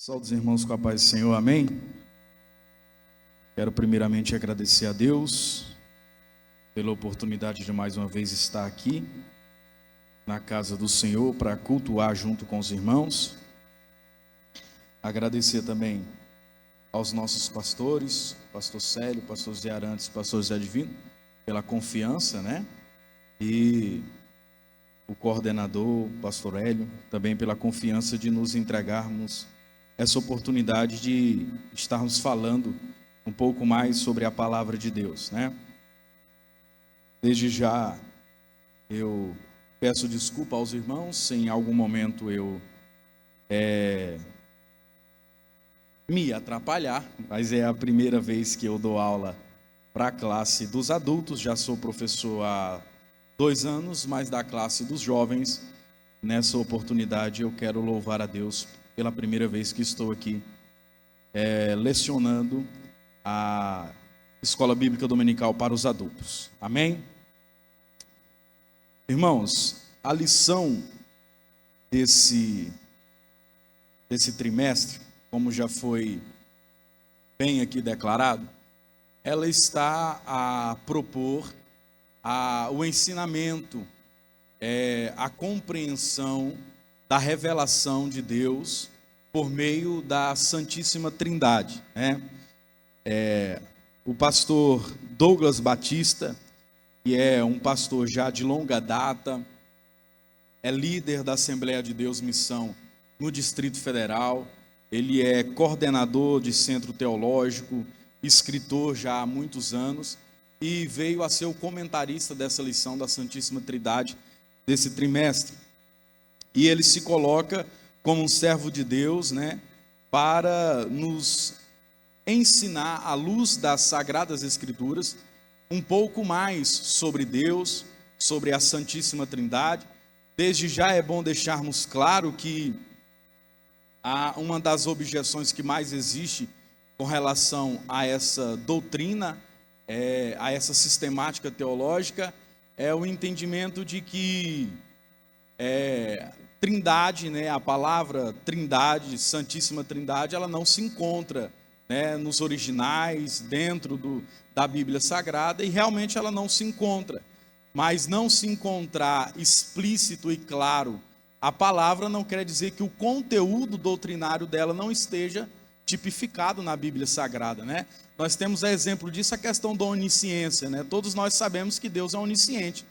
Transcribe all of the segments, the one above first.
Saúde os irmãos com a paz do Senhor, amém? Quero primeiramente agradecer a Deus pela oportunidade de mais uma vez estar aqui na casa do Senhor para cultuar junto com os irmãos. Agradecer também aos nossos pastores, pastor Célio, pastor Zé Arantes, pastor Zé Divino, pela confiança, né? E o coordenador, pastor Hélio, também pela confiança de nos entregarmos essa oportunidade de estarmos falando um pouco mais sobre a palavra de Deus, né? Desde já eu peço desculpa aos irmãos se em algum momento eu me atrapalhar, mas é a primeira vez que eu dou aula para a classe dos adultos. Já sou professor há 2 anos, mas da classe dos jovens. Nessa oportunidade eu quero louvar a Deus pela primeira vez que estou aqui lecionando a Escola Bíblica Dominical para os adultos. Amém? Irmãos, a lição desse trimestre, como já foi bem aqui declarado, ela está a propor o ensinamento, a compreensão da revelação de Deus por meio da Santíssima Trindade, né? O pastor Douglas Batista, que é um pastor já de longa data, é líder da Assembleia de Deus Missão no Distrito Federal, ele é coordenador de centro teológico, escritor já há muitos anos, e veio a ser o comentarista dessa lição da Santíssima Trindade desse trimestre. E ele se coloca como um servo de Deus, né, para nos ensinar, à luz das Sagradas Escrituras, um pouco mais sobre Deus, sobre a Santíssima Trindade. Desde já é bom deixarmos claro que uma das objeções que mais existe com relação a essa doutrina, a essa sistemática teológica, é o entendimento de que Trindade, né, a palavra Trindade, Santíssima Trindade, ela não se encontra, né, nos originais, dentro da Bíblia Sagrada, e realmente ela não se encontra. Mas não se encontrar explícito e claro a palavra não quer dizer que o conteúdo doutrinário dela não esteja tipificado na Bíblia Sagrada, né? Nós temos exemplo disso a questão da onisciência, né? Todos nós sabemos que Deus é onisciente,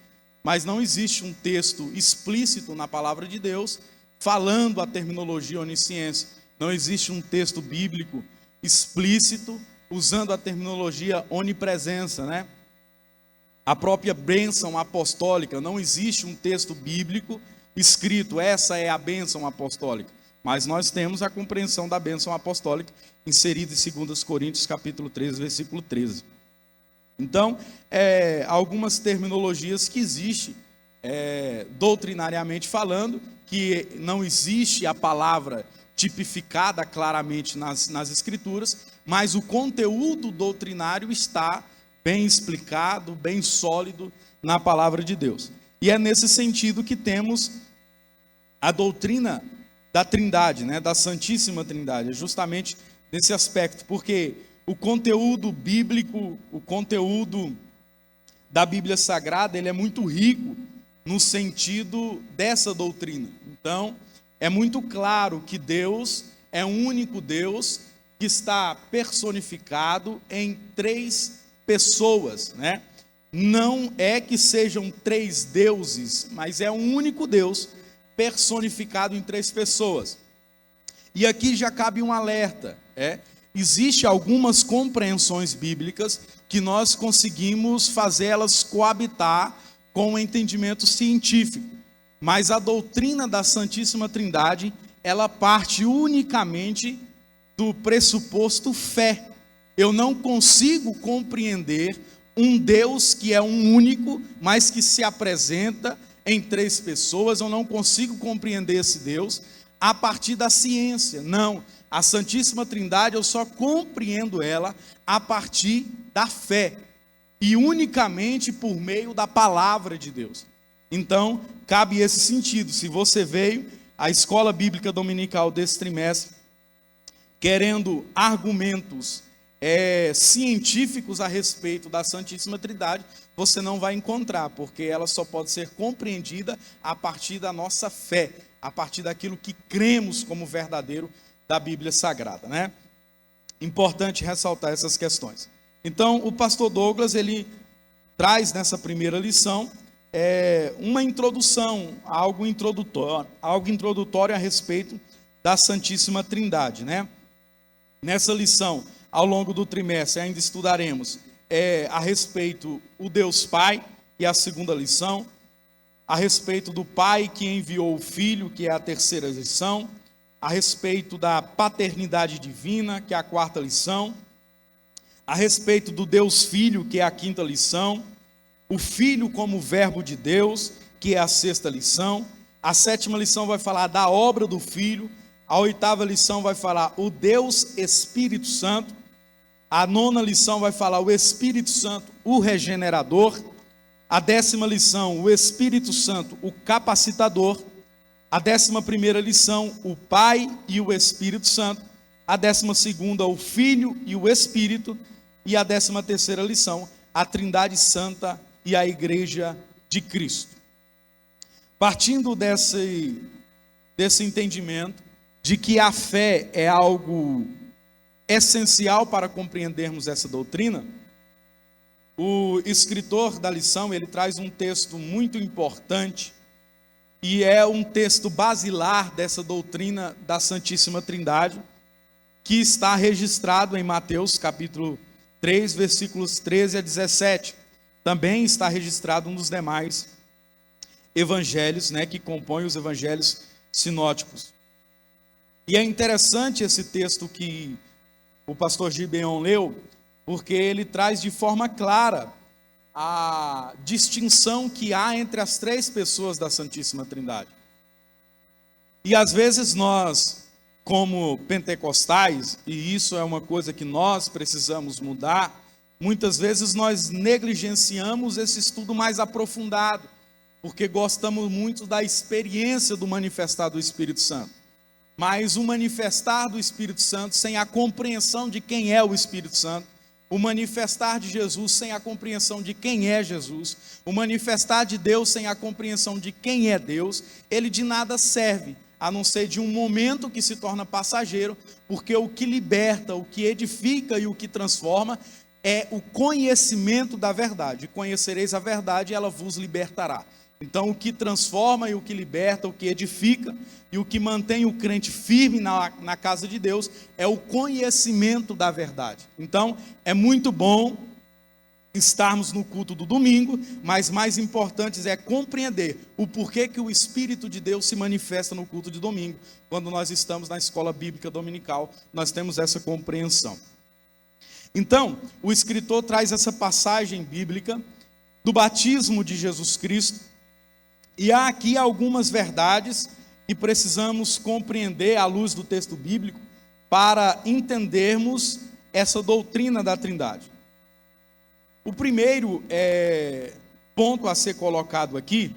mas não existe um texto explícito na palavra de Deus falando a terminologia onisciência. Não existe um texto bíblico explícito usando a terminologia onipresença, né? A própria bênção apostólica, não existe um texto bíblico escrito, essa é a bênção apostólica. Mas nós temos a compreensão da bênção apostólica inserida em 2 Coríntios capítulo 13, versículo 13. Então, algumas terminologias que existem, doutrinariamente falando, que não existe a palavra tipificada claramente nas Escrituras, mas o conteúdo doutrinário está bem explicado, bem sólido na palavra de Deus. E é nesse sentido que temos a doutrina da Trindade, né, da Santíssima Trindade, é justamente nesse aspecto, porque o conteúdo bíblico, o conteúdo da Bíblia Sagrada, ele é muito rico no sentido dessa doutrina. Então, é muito claro que Deus é um único Deus que está personificado em 3 pessoas, né? Não é que sejam 3 deuses, mas é um único Deus personificado em 3 pessoas. E aqui já cabe um alerta, existe algumas compreensões bíblicas que nós conseguimos fazê-las coabitar com o entendimento científico, mas a doutrina da Santíssima Trindade, ela parte unicamente do pressuposto fé. Eu não consigo compreender um Deus que é um único, mas que se apresenta em 3 pessoas. Eu não consigo compreender esse Deus a partir da ciência. Não, a Santíssima Trindade eu só compreendo ela a partir da fé e unicamente por meio da palavra de Deus. Então, cabe esse sentido. Se você veio à Escola Bíblica Dominical desse trimestre querendo argumentos científicos a respeito da Santíssima Trindade, você não vai encontrar, porque ela só pode ser compreendida a partir da nossa fé, a partir daquilo que cremos como verdadeiro da Bíblia Sagrada, né? Importante ressaltar essas questões. Então, o pastor Douglas, ele traz nessa primeira lição uma introdução, algo introdutório a respeito da Santíssima Trindade, né? Nessa lição, ao longo do trimestre, ainda estudaremos a respeito do Deus Pai, que é a segunda lição, a respeito do Pai que enviou o Filho, que é a terceira lição, a respeito da paternidade divina, que é a quarta lição, a respeito do Deus Filho, que é a quinta lição, o Filho como verbo de Deus, que é a sexta lição, a sétima lição vai falar da obra do Filho, a oitava lição vai falar o Deus Espírito Santo, a nona lição vai falar o Espírito Santo, o regenerador, a 10ª lição, o Espírito Santo, o capacitador, a 11ª lição, o Pai e o Espírito Santo, a 12ª, o Filho e o Espírito, e a 13ª lição, a Trindade Santa e a Igreja de Cristo. Partindo desse entendimento de que a fé é algo essencial para compreendermos essa doutrina, o escritor da lição, ele traz um texto muito importante, e é um texto basilar dessa doutrina da Santíssima Trindade, que está registrado em Mateus capítulo 3, versículos 13 a 17. Também está registrado nos demais evangelhos, né, que compõem os evangelhos sinóticos. E é interessante esse texto que o pastor Gibeon leu, porque ele traz de forma clara a distinção que há entre as três pessoas da Santíssima Trindade. E às vezes nós, como pentecostais, e isso é uma coisa que nós precisamos mudar, muitas vezes nós negligenciamos esse estudo mais aprofundado, porque gostamos muito da experiência do manifestar do Espírito Santo. Mas o manifestar do Espírito Santo sem a compreensão de quem é o Espírito Santo, o manifestar de Jesus sem a compreensão de quem é Jesus, o manifestar de Deus sem a compreensão de quem é Deus, ele de nada serve, a não ser de um momento que se torna passageiro, porque o que liberta, o que edifica e o que transforma é o conhecimento da verdade. Conhecereis a verdade e ela vos libertará. Então, o que transforma e o que liberta, o que edifica e o que mantém o crente firme na casa de Deus é o conhecimento da verdade. Então, é muito bom estarmos no culto do domingo, mas mais importante é compreender o porquê que o Espírito de Deus se manifesta no culto de domingo. Quando nós estamos na escola bíblica dominical, nós temos essa compreensão. Então, o escritor traz essa passagem bíblica do batismo de Jesus Cristo, e há aqui algumas verdades que precisamos compreender à luz do texto bíblico para entendermos essa doutrina da Trindade. O primeiro ponto a ser colocado aqui,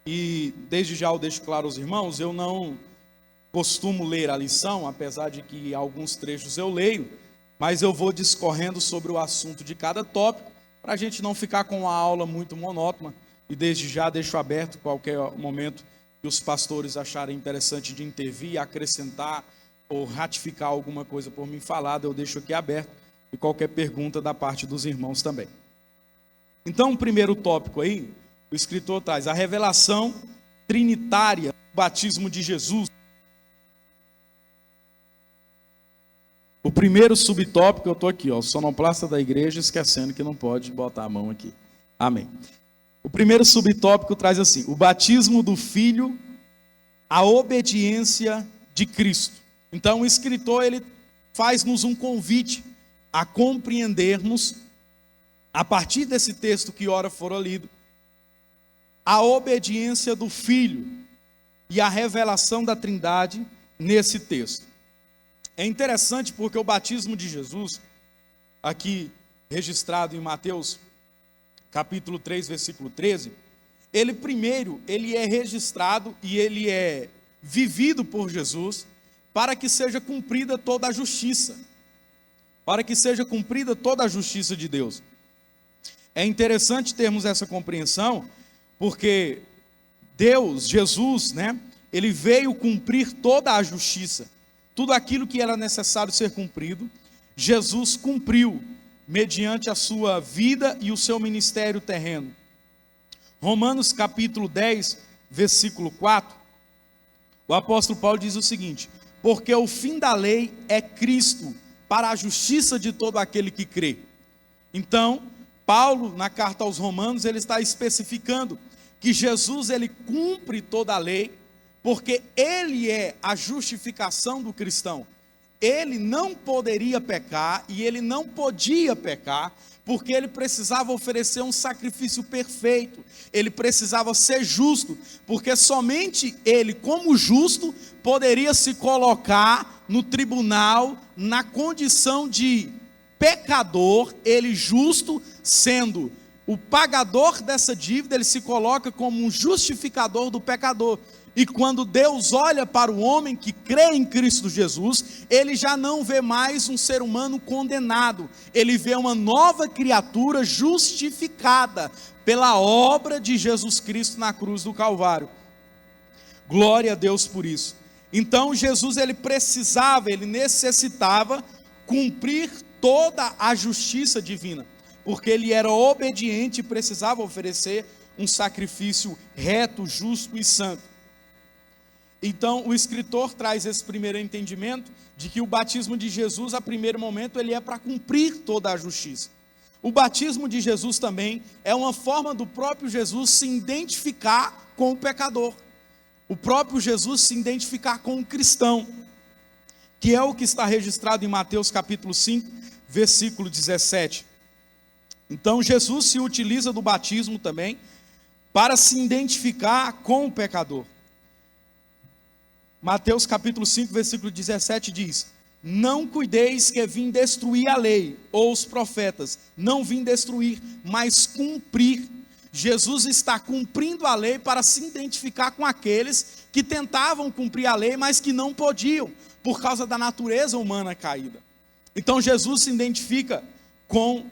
e desde já eu deixo claro aos irmãos, eu não costumo ler a lição, apesar de que alguns trechos eu leio, mas eu vou discorrendo sobre o assunto de cada tópico, para a gente não ficar com uma aula muito monótona. E desde já deixo aberto qualquer momento que os pastores acharem interessante de intervir, acrescentar ou ratificar alguma coisa por mim falada, eu deixo aqui aberto, e qualquer pergunta da parte dos irmãos também. Então, o primeiro tópico aí, o escritor traz a revelação trinitária do batismo de Jesus. O primeiro subtópico, eu estou aqui, ó, sonoplasta da igreja, esquecendo que não pode botar a mão aqui. Amém. O primeiro subtópico traz assim: o batismo do Filho, a obediência de Cristo. Então o escritor, ele faz-nos um convite a compreendermos, a partir desse texto que ora fora lido, a obediência do Filho e a revelação da Trindade nesse texto. É interessante porque o batismo de Jesus, aqui registrado em Mateus capítulo 3, versículo 13, ele é registrado e ele é vivido por Jesus para que seja cumprida toda a justiça. Para que seja cumprida toda a justiça de Deus. É interessante termos essa compreensão, porque Deus, Jesus, né, ele veio cumprir toda a justiça. Tudo aquilo que era necessário ser cumprido, Jesus cumpriu, mediante a sua vida e o seu ministério terreno. Romanos capítulo 10, versículo 4, o apóstolo Paulo diz o seguinte: porque o fim da lei é Cristo, para a justiça de todo aquele que crê. Então, Paulo, na carta aos Romanos, ele está especificando que Jesus, ele cumpre toda a lei, porque ele é a justificação do cristão. Ele não poderia pecar e ele não podia pecar, porque ele precisava oferecer um sacrifício perfeito, ele precisava ser justo, porque somente ele, como justo, poderia se colocar no tribunal na condição de pecador. Ele justo, sendo o pagador dessa dívida, ele se coloca como um justificador do pecador. E quando Deus olha para o homem que crê em Cristo Jesus, ele já não vê mais um ser humano condenado, ele vê uma nova criatura justificada pela obra de Jesus Cristo na cruz do Calvário. Glória a Deus por isso. Então Jesus, ele precisava, ele necessitava cumprir toda a justiça divina, porque ele era obediente e precisava oferecer um sacrifício reto, justo e santo. Então o escritor traz esse primeiro entendimento de que o batismo de Jesus, a primeiro momento, ele é para cumprir toda a justiça. O batismo de Jesus também é uma forma do próprio Jesus se identificar com o pecador, o próprio Jesus se identificar com o cristão, que é o que está registrado em Mateus capítulo 5, versículo 17. Então Jesus se utiliza do batismo também para se identificar com o pecador. Mateus capítulo 5, versículo 17 diz: não cuideis que vim destruir a lei ou os profetas, não vim destruir, mas cumprir. Jesus está cumprindo a lei para se identificar com aqueles que tentavam cumprir a lei, mas que não podiam, por causa da natureza humana caída. Então Jesus se identifica com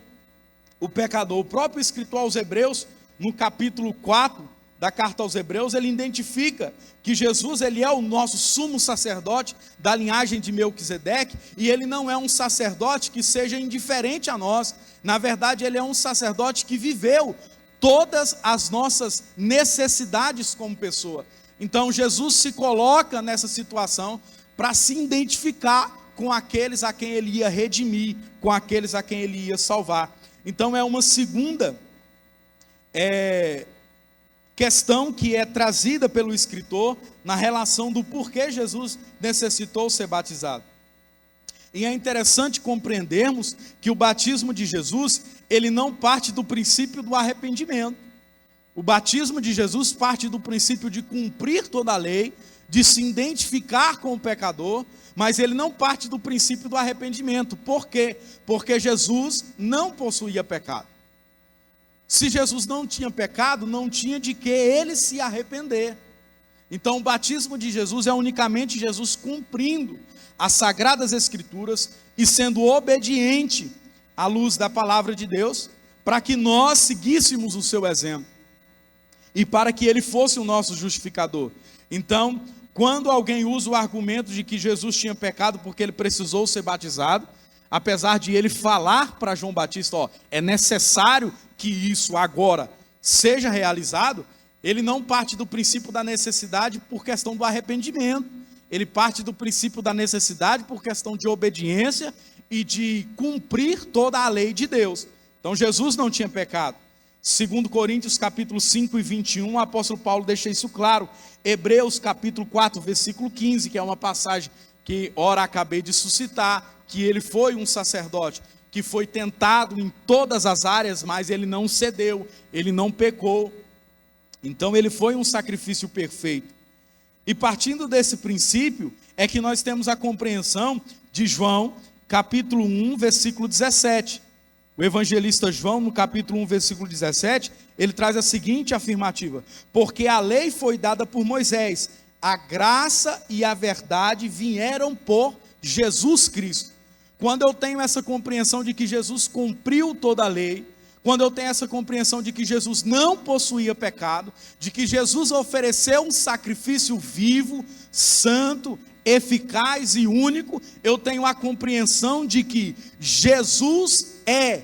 o pecador. O próprio escritor aos Hebreus, no capítulo 4 da carta aos Hebreus, ele identifica que Jesus, ele é o nosso sumo sacerdote da linhagem de Melquisedeque, e ele não é um sacerdote que seja indiferente a nós. Na verdade, ele é um sacerdote que viveu todas as nossas necessidades como pessoa. Então Jesus se coloca nessa situação para se identificar com aqueles a quem ele ia redimir, com aqueles a quem ele ia salvar. Então é uma segunda questão que é trazida pelo escritor na relação do porquê Jesus necessitou ser batizado. E é interessante compreendermos que o batismo de Jesus, ele não parte do princípio do arrependimento. O batismo de Jesus parte do princípio de cumprir toda a lei, de se identificar com o pecador, mas ele não parte do princípio do arrependimento. Por quê? Porque Jesus não possuía pecado. Se Jesus não tinha pecado, não tinha de que ele se arrepender. Então o batismo de Jesus é unicamente Jesus cumprindo as sagradas escrituras e sendo obediente à luz da palavra de Deus, para que nós seguíssemos o seu exemplo e para que ele fosse o nosso justificador. Então, quando alguém usa o argumento de que Jesus tinha pecado porque ele precisou ser batizado, apesar de ele falar para João Batista, é necessário que isso agora seja realizado, ele não parte do princípio da necessidade por questão do arrependimento, ele parte do princípio da necessidade por questão de obediência e de cumprir toda a lei de Deus. Então Jesus não tinha pecado. 2 Coríntios capítulo 5 e 21, o apóstolo Paulo deixa isso claro. Hebreus capítulo 4, versículo 15, que é uma passagem que ora acabei de suscitar, que ele foi um sacerdote que foi tentado em todas as áreas, mas ele não cedeu, ele não pecou. Então ele foi um sacrifício perfeito. E partindo desse princípio, é que nós temos a compreensão de João, capítulo 1, versículo 17. O evangelista João, no capítulo 1, versículo 17, ele traz a seguinte afirmativa: porque a lei foi dada por Moisés, a graça e a verdade vieram por Jesus Cristo. Quando eu tenho essa compreensão de que Jesus cumpriu toda a lei, quando eu tenho essa compreensão de que Jesus não possuía pecado, de que Jesus ofereceu um sacrifício vivo, santo, eficaz e único, eu tenho a compreensão de que Jesus é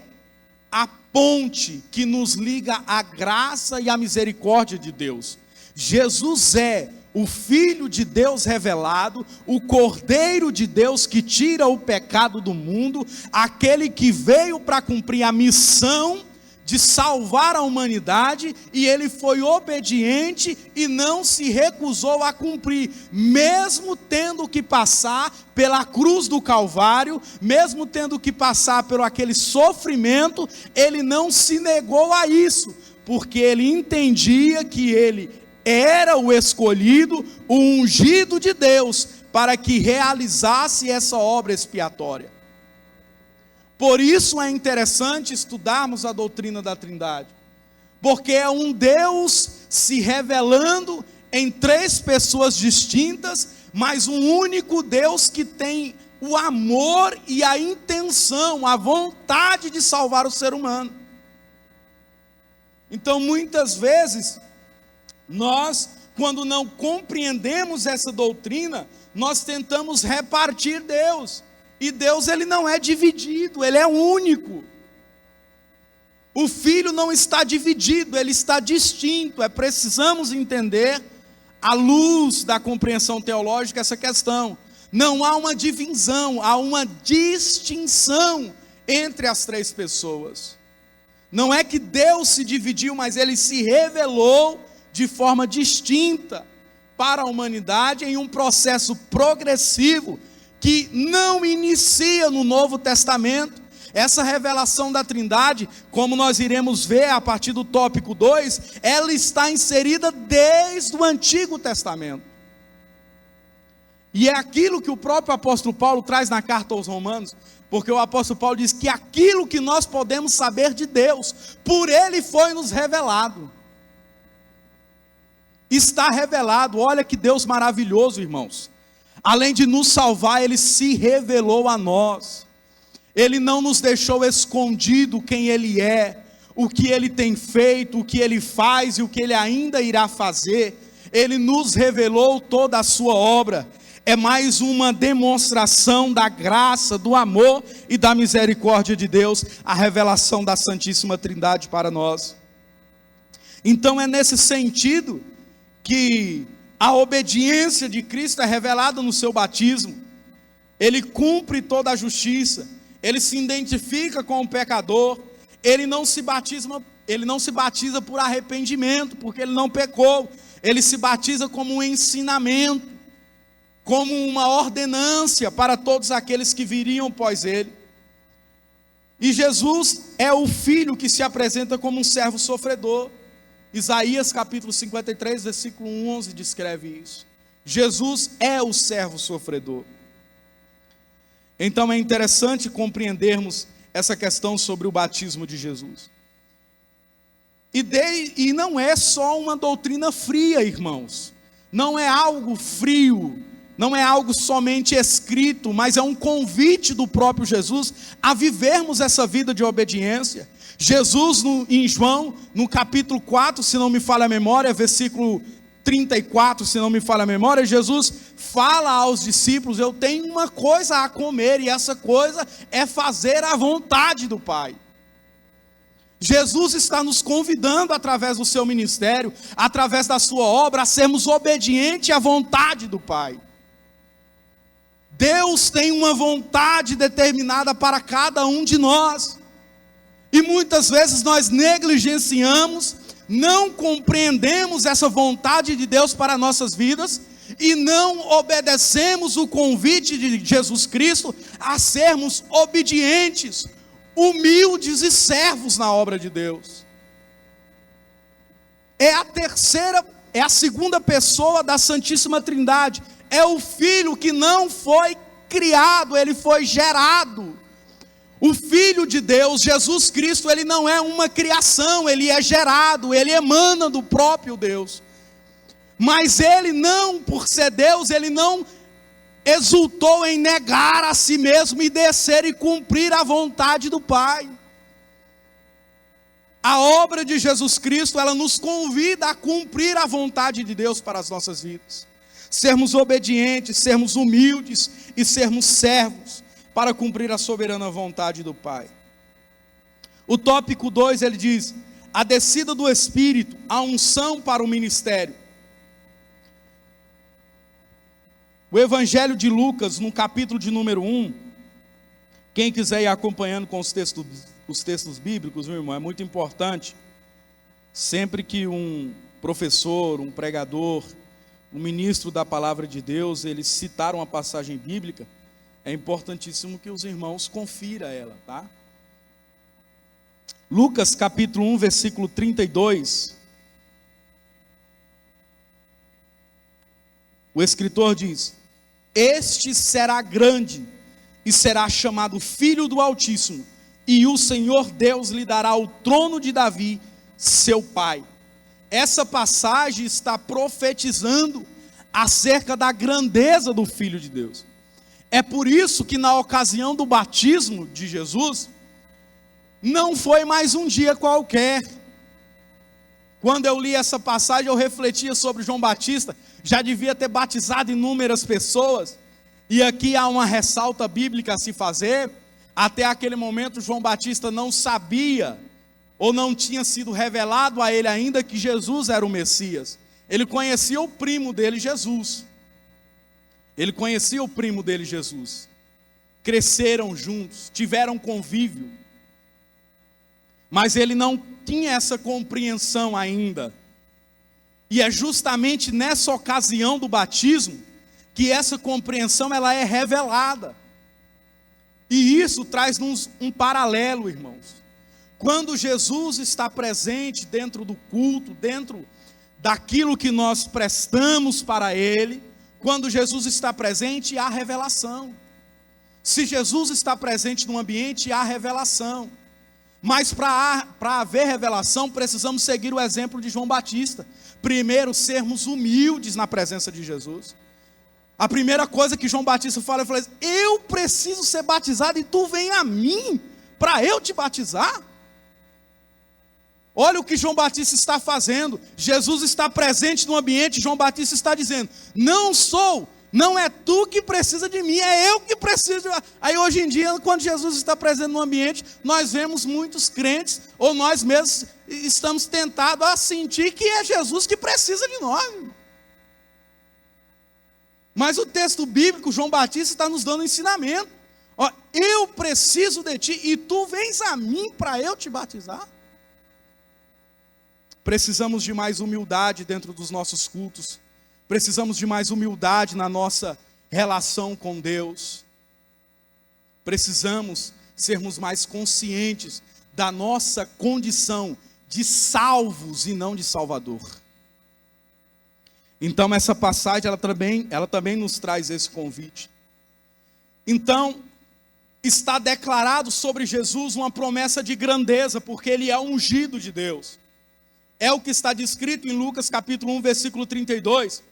a ponte que nos liga à graça e à misericórdia de Deus. Jesus é o Filho de Deus revelado, o Cordeiro de Deus que tira o pecado do mundo, aquele que veio para cumprir a missão de salvar a humanidade, e ele foi obediente e não se recusou a cumprir, mesmo tendo que passar pela cruz do Calvário, mesmo tendo que passar por aquele sofrimento, ele não se negou a isso, porque ele entendia que ele era o escolhido, o ungido de Deus, para que realizasse essa obra expiatória. Por isso é interessante estudarmos a doutrina da Trindade, porque é um Deus se revelando em três pessoas distintas, mas um único Deus que tem o amor e a intenção, a vontade de salvar o ser humano. Então, muitas vezes, nós, quando não compreendemos essa doutrina, nós tentamos repartir Deus. E Deus, ele não é dividido, ele é único. O Filho não está dividido, ele está distinto. Precisamos entender, à luz da compreensão teológica, essa questão. Não há uma divisão, há uma distinção entre as três pessoas. Não é que Deus se dividiu, mas ele se revelou de forma distinta para a humanidade em um processo progressivo que não inicia no Novo Testamento. Essa revelação da Trindade, como nós iremos ver a partir do tópico 2, ela está inserida desde o Antigo Testamento. E é aquilo que o próprio apóstolo Paulo traz na carta aos Romanos, porque o apóstolo Paulo diz que aquilo que nós podemos saber de Deus, por ele foi nos revelado. Está revelado. Olha que Deus maravilhoso, irmãos. Além de nos salvar, ele se revelou a nós. Ele não nos deixou escondido quem ele é, o que ele tem feito, o que ele faz e o que ele ainda irá fazer. Ele nos revelou toda a sua obra. É mais uma demonstração da graça, do amor e da misericórdia de Deus, a revelação da Santíssima Trindade para nós. Então é nesse sentido que a obediência de Cristo é revelada no seu batismo. Ele cumpre toda a justiça, ele se identifica com o pecador, ele não se batiza por arrependimento, porque ele não pecou, ele se batiza como um ensinamento, como uma ordenância para todos aqueles que viriam após ele. E Jesus é o Filho que se apresenta como um servo sofredor. Isaías capítulo 53, versículo 11 descreve isso. Jesus é o servo sofredor. Então é interessante compreendermos essa questão sobre o batismo de Jesus. E não é só uma doutrina fria, irmãos. Não é algo frio, não é algo somente escrito, mas é um convite do próprio Jesus a vivermos essa vida de obediência. Jesus, em João, no capítulo 4, se não me falha a memória, versículo 34, se não me falha a memória, Jesus fala aos discípulos: eu tenho uma coisa a comer, e essa coisa é fazer a vontade do Pai. Jesus está nos convidando, através do seu ministério, através da sua obra, a sermos obedientes à vontade do Pai. Deus tem uma vontade determinada para cada um de nós. E muitas vezes nós negligenciamos, não compreendemos essa vontade de Deus para nossas vidas, e não obedecemos o convite de Jesus Cristo a sermos obedientes, humildes e servos na obra de Deus. É a segunda pessoa da Santíssima Trindade, é o Filho que não foi criado, ele foi gerado. O Filho de Deus, Jesus Cristo, ele não é uma criação, ele é gerado, ele emana do próprio Deus. Mas ele não, por ser Deus, ele não exultou em negar a si mesmo e descer e cumprir a vontade do Pai. A obra de Jesus Cristo, ela nos convida a cumprir a vontade de Deus para as nossas vidas. Sermos obedientes, sermos humildes e sermos servos para cumprir a soberana vontade do Pai. O tópico 2, ele diz: a descida do Espírito, a unção para o ministério. O Evangelho de Lucas, no capítulo de número 1, quem quiser ir acompanhando com os textos bíblicos, meu irmão, é muito importante. Sempre que um professor, um pregador, um ministro da palavra de Deus, eles citaram uma passagem bíblica, é importantíssimo que os irmãos confiram ela, tá? Lucas capítulo 1, versículo 32. O escritor diz: este será grande e será chamado Filho do Altíssimo, e o Senhor Deus lhe dará o trono de Davi, seu pai. Essa passagem está profetizando acerca da grandeza do Filho de Deus. É por isso que na ocasião do batismo de Jesus, não foi mais um dia qualquer. Quando eu li essa passagem, eu refletia sobre João Batista, já devia ter batizado inúmeras pessoas, e aqui há uma ressalta bíblica a se fazer. Até aquele momento João Batista não sabia, ou não tinha sido revelado a ele ainda que Jesus era o Messias. Ele conhecia o primo dele, Jesus. Ele conhecia o primo dele, Jesus. Cresceram juntos, tiveram convívio, mas ele não tinha essa compreensão ainda. E é justamente nessa ocasião do batismo que essa compreensão ela é revelada. E isso traz-nos um paralelo, irmãos. Quando Jesus está presente dentro do culto, dentro daquilo que nós prestamos para Ele, quando Jesus está presente, há revelação. Se Jesus está presente no ambiente, há revelação. Mas para haver revelação, precisamos seguir o exemplo de João Batista. Primeiro, sermos humildes na presença de Jesus. A primeira coisa que João Batista fala, ele fala assim: eu preciso ser batizado e tu vem a mim para eu te batizar? Olha o que João Batista está fazendo. Jesus está presente no ambiente, João Batista está dizendo: não é tu que precisa de mim, é eu que preciso. Aí hoje em dia, quando Jesus está presente no ambiente, nós vemos muitos crentes, ou nós mesmos estamos tentados a sentir que é Jesus que precisa de nós. Mas o texto bíblico, João Batista está nos dando ensinamento. Ó, eu preciso de ti e tu vens a mim para eu te batizar. Precisamos de mais humildade dentro dos nossos cultos. Precisamos de mais humildade na nossa relação com Deus. Precisamos sermos mais conscientes da nossa condição de salvos e não de salvador. Então essa passagem ela também nos traz esse convite. Então está declarado sobre Jesus uma promessa de grandeza, porque Ele é ungido de Deus. É o que está descrito em Lucas capítulo 1, versículo 32.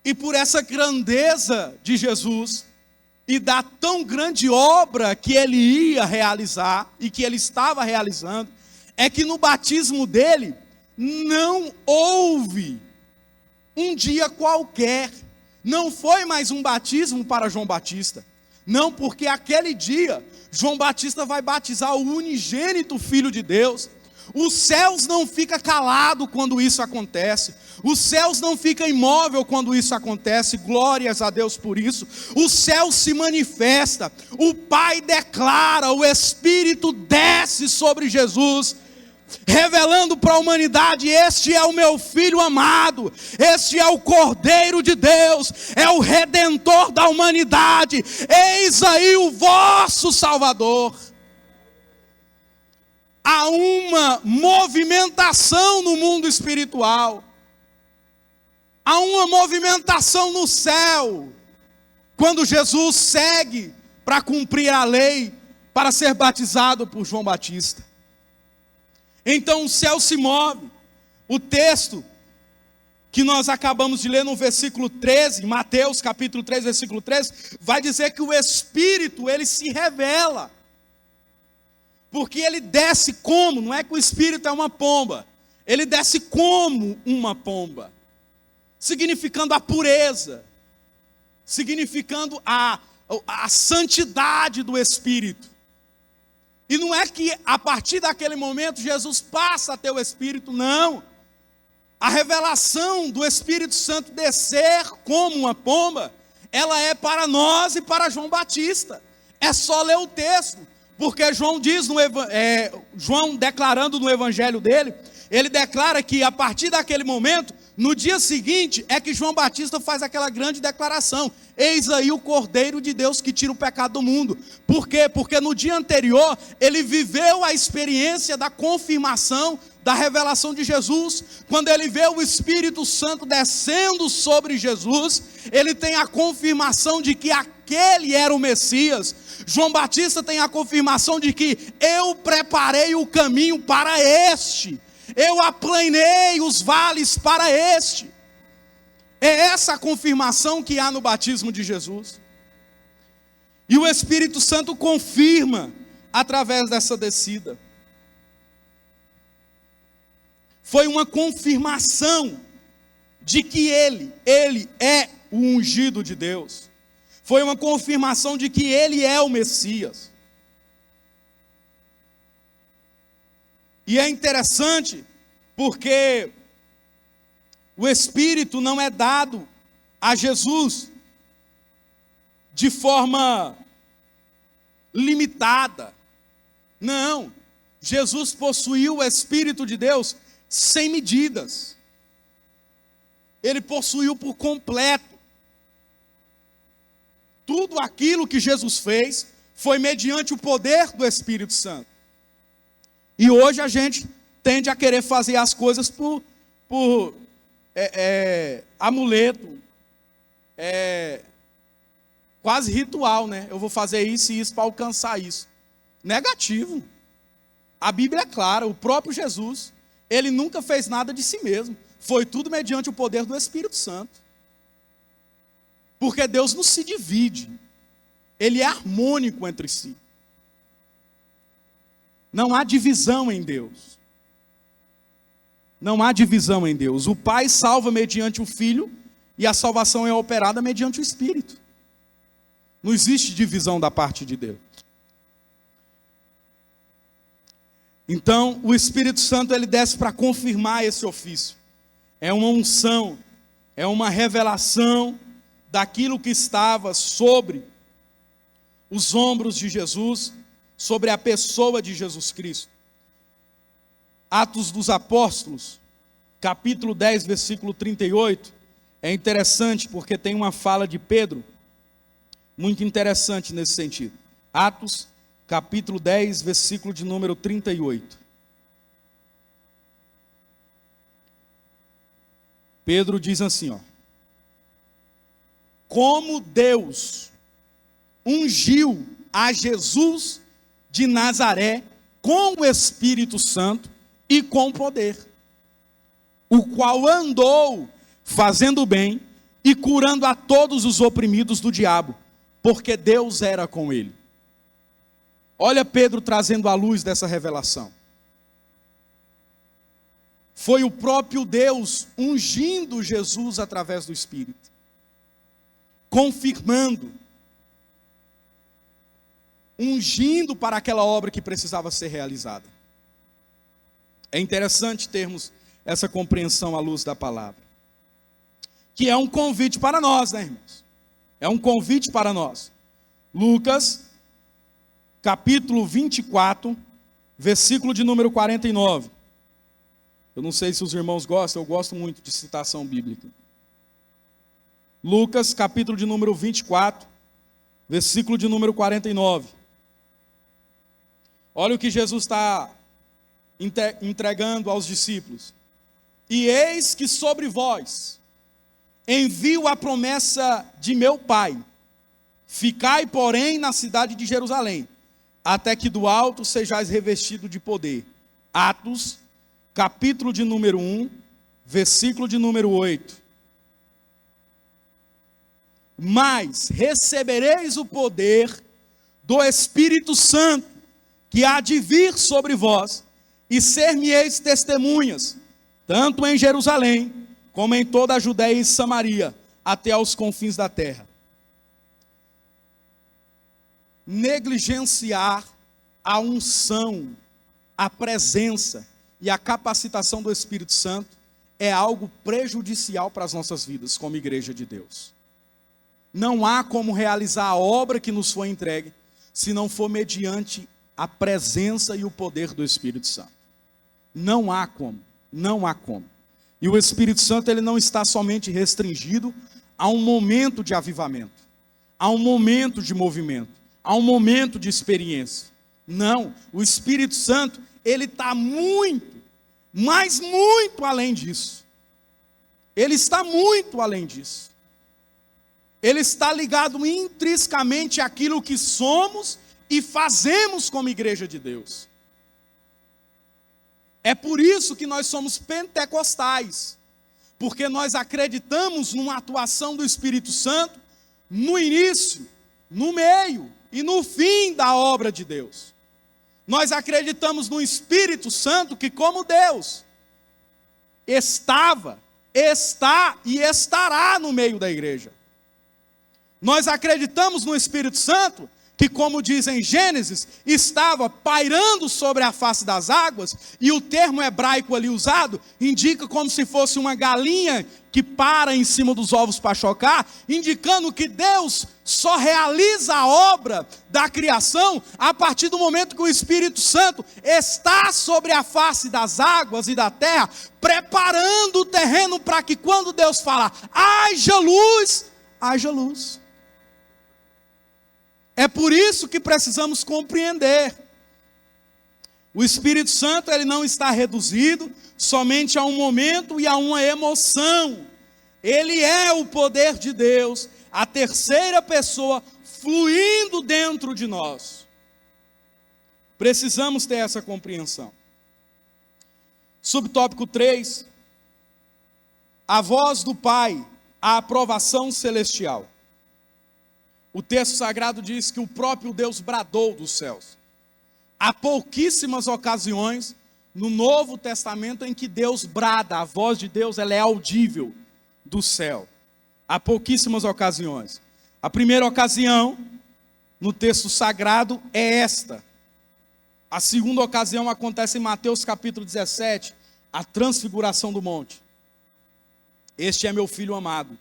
E por essa grandeza de Jesus, e da tão grande obra que Ele ia realizar, e que Ele estava realizando, é que no batismo dele, não houve um dia qualquer. Não foi mais um batismo para João Batista. Não, porque aquele dia, João Batista vai batizar o unigênito Filho de Deus. Os céus não ficam calados quando isso acontece. Os céus não ficam imóveis quando isso acontece. Glórias a Deus por isso. O céu se manifesta. O Pai declara. O Espírito desce sobre Jesus, revelando para a humanidade: este é o meu Filho amado, este é o Cordeiro de Deus, é o Redentor da humanidade, eis aí o vosso Salvador. Há uma movimentação no mundo espiritual, há uma movimentação no céu, quando Jesus segue para cumprir a lei, para ser batizado por João Batista. Então o céu se move. O texto que nós acabamos de ler no versículo 13, Mateus capítulo 3, versículo 13, vai dizer que o Espírito, ele se revela. Porque ele desce como? Não é que o Espírito é uma pomba. Ele desce como uma pomba. Significando a pureza. Significando a santidade do Espírito. E não é que a partir daquele momento Jesus passa a ter o Espírito, não. A revelação do Espírito Santo descer como uma pomba, ela é para nós e para João Batista. É só ler o texto, porque João diz, João declarando no evangelho dele, ele declara que a partir daquele momento, no dia seguinte, é que João Batista faz aquela grande declaração: eis aí o Cordeiro de Deus que tira o pecado do mundo. Por quê? Porque no dia anterior, ele viveu a experiência da confirmação da revelação de Jesus. Quando ele vê o Espírito Santo descendo sobre Jesus, ele tem a confirmação de que aquele era o Messias. João Batista tem a confirmação de que eu preparei o caminho para este. Eu aplanei os vales para este. É essa a confirmação que há no batismo de Jesus. E o Espírito Santo confirma através dessa descida. Foi uma confirmação de que ele é o ungido de Deus. Foi uma confirmação de que ele é o Messias. E é interessante porque o Espírito não é dado a Jesus de forma limitada. Não, Jesus possuiu o Espírito de Deus sem medidas. Ele possuiu por completo. Tudo aquilo que Jesus fez foi mediante o poder do Espírito Santo. E hoje a gente tende a querer fazer as coisas por amuleto, quase ritual, né? Eu vou fazer isso e isso para alcançar isso. Negativo. A Bíblia é clara, o próprio Jesus, ele nunca fez nada de si mesmo. Foi tudo mediante o poder do Espírito Santo. Porque Deus não se divide. Ele é harmônico entre si. Não há divisão em Deus. Não há divisão em Deus. O Pai salva mediante o Filho e a salvação é operada mediante o Espírito. Não existe divisão da parte de Deus. Então, o Espírito Santo ele desce para confirmar esse ofício. É uma unção, é uma revelação daquilo que estava sobre os ombros de Jesus, sobre a pessoa de Jesus Cristo. Atos dos Apóstolos, capítulo 10, versículo 38, é interessante porque tem uma fala de Pedro, muito interessante nesse sentido. Atos, capítulo 10, versículo de número 38. Pedro diz assim, ó: como Deus ungiu a Jesus de Nazaré com o Espírito Santo e com poder, o qual andou fazendo bem e curando a todos os oprimidos do diabo, porque Deus era com ele. Olha Pedro trazendo à luz dessa revelação. Foi o próprio Deus ungindo Jesus através do Espírito, confirmando, ungindo para aquela obra que precisava ser realizada. É interessante termos essa compreensão à luz da palavra, que é um convite para nós, né, irmãos? É um convite para nós. Lucas, capítulo 24, versículo de número 49. Eu não sei se os irmãos gostam, eu gosto muito de citação bíblica. Lucas, capítulo de número 24, versículo de número 49. Olha o que Jesus está entregando aos discípulos. E eis que sobre vós envio a promessa de meu Pai. Ficai, porém, na cidade de Jerusalém, até que do alto sejais revestido de poder. Atos, capítulo de número 1, versículo de número 8. Mas recebereis o poder do Espírito Santo, que há de vir sobre vós, e ser-me-eis testemunhas, tanto em Jerusalém, como em toda a Judéia e Samaria, até aos confins da terra. Negligenciar a unção, a presença e a capacitação do Espírito Santo é algo prejudicial para as nossas vidas como igreja de Deus. Não há como realizar a obra que nos foi entregue se não for mediante a presença e o poder do Espírito Santo. Não há como, não há como. E o Espírito Santo, ele não está somente restringido a um momento de avivamento, a um momento de movimento, a um momento de experiência. Não, o Espírito Santo, ele está muito, mas muito além disso. Ele está muito além disso. Ele está ligado intrinsecamente àquilo que somos e fazemos como igreja de Deus. É por isso que nós somos pentecostais, porque nós acreditamos numa atuação do Espírito Santo no início, no meio e no fim da obra de Deus. Nós acreditamos no Espírito Santo que, como Deus, estava, está e estará no meio da igreja. Nós acreditamos no Espírito Santo, que, como diz em Gênesis, estava pairando sobre a face das águas, e o termo hebraico ali usado indica como se fosse uma galinha que para em cima dos ovos para chocar, indicando que Deus só realiza a obra da criação a partir do momento que o Espírito Santo está sobre a face das águas e da terra, preparando o terreno para que quando Deus falar, haja luz, haja luz. É por isso que precisamos compreender. O Espírito Santo, ele não está reduzido somente a um momento e a uma emoção. Ele é o poder de Deus, a terceira pessoa fluindo dentro de nós. Precisamos ter essa compreensão. Subtópico 3. A voz do Pai, a aprovação celestial. O texto sagrado diz que o próprio Deus bradou dos céus. Há pouquíssimas ocasiões no Novo Testamento em que Deus brada, a voz de Deus ela é audível do céu. Há pouquíssimas ocasiões. A primeira ocasião no texto sagrado é esta. A segunda ocasião acontece em Mateus capítulo 17, a transfiguração do monte. Este é meu filho amado,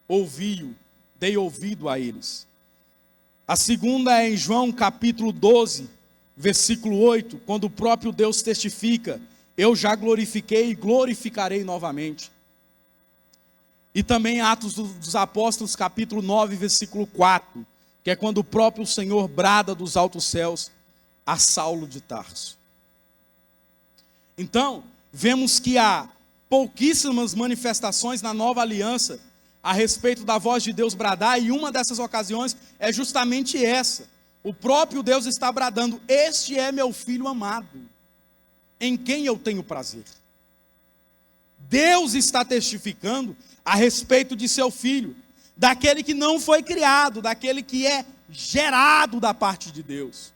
ouvi-o, dei ouvido a eles. A segunda é em João capítulo 12, versículo 8, quando o próprio Deus testifica, eu já glorifiquei e glorificarei novamente. E também Atos dos Apóstolos capítulo 9, versículo 4, que é quando o próprio Senhor brada dos altos céus a Saulo de Tarso. Então, vemos que há pouquíssimas manifestações na nova aliança a respeito da voz de Deus bradar, e uma dessas ocasiões é justamente essa. O próprio Deus está bradando, este é meu filho amado, em quem eu tenho prazer. Deus está testificando a respeito de seu filho, daquele que não foi criado, daquele que é gerado da parte de Deus.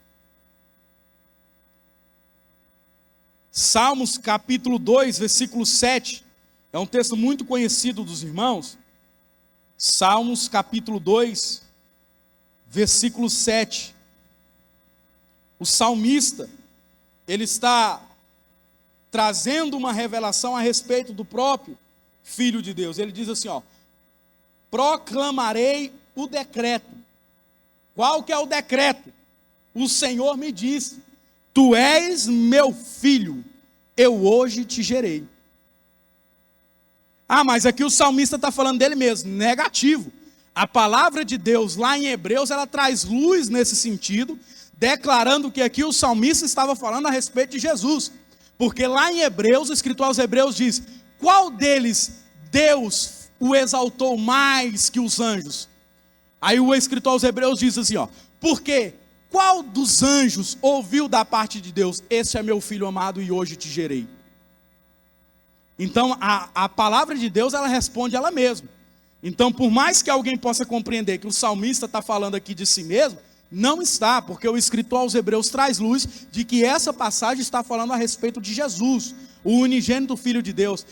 Salmos capítulo 2, versículo 7, é um texto muito conhecido dos irmãos. Salmos capítulo 2, versículo 7. O salmista, ele está trazendo uma revelação a respeito do próprio Filho de Deus. Ele diz assim, proclamarei o decreto. Qual que é o decreto? O Senhor me disse, tu és meu filho, eu hoje te gerei. Ah, mas aqui o salmista está falando dele mesmo, negativo. A palavra de Deus lá em Hebreus, ela traz luz nesse sentido, declarando que aqui o salmista estava falando a respeito de Jesus. Porque lá em Hebreus, o escritor aos Hebreus diz, qual deles Deus o exaltou mais que os anjos? Aí o escritor aos Hebreus diz assim, porque qual dos anjos ouviu da parte de Deus, este é meu filho amado e hoje te gerei? Então, a palavra de Deus, ela responde ela mesma. Então, por mais que alguém possa compreender que o salmista está falando aqui de si mesmo, não está, porque o escritor aos Hebreus traz luz de que essa passagem está falando a respeito de Jesus, o unigênito Filho de Deus,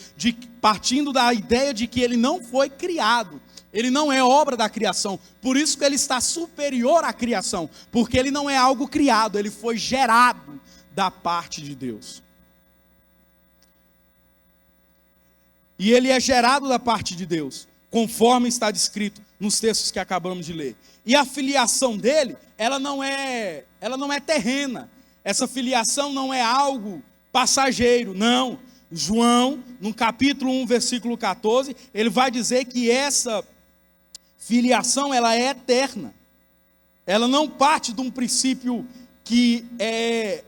partindo da ideia de que ele não foi criado, ele não é obra da criação, por isso que ele está superior à criação, porque ele não é algo criado, ele foi gerado da parte de Deus. E ele é gerado da parte de Deus, conforme está descrito nos textos que acabamos de ler. E a filiação dele, ela não é terrena. Essa filiação não é algo passageiro, não. João, no capítulo 1, versículo 14, ele vai dizer que essa filiação, ela é eterna. Ela não parte de um princípio que é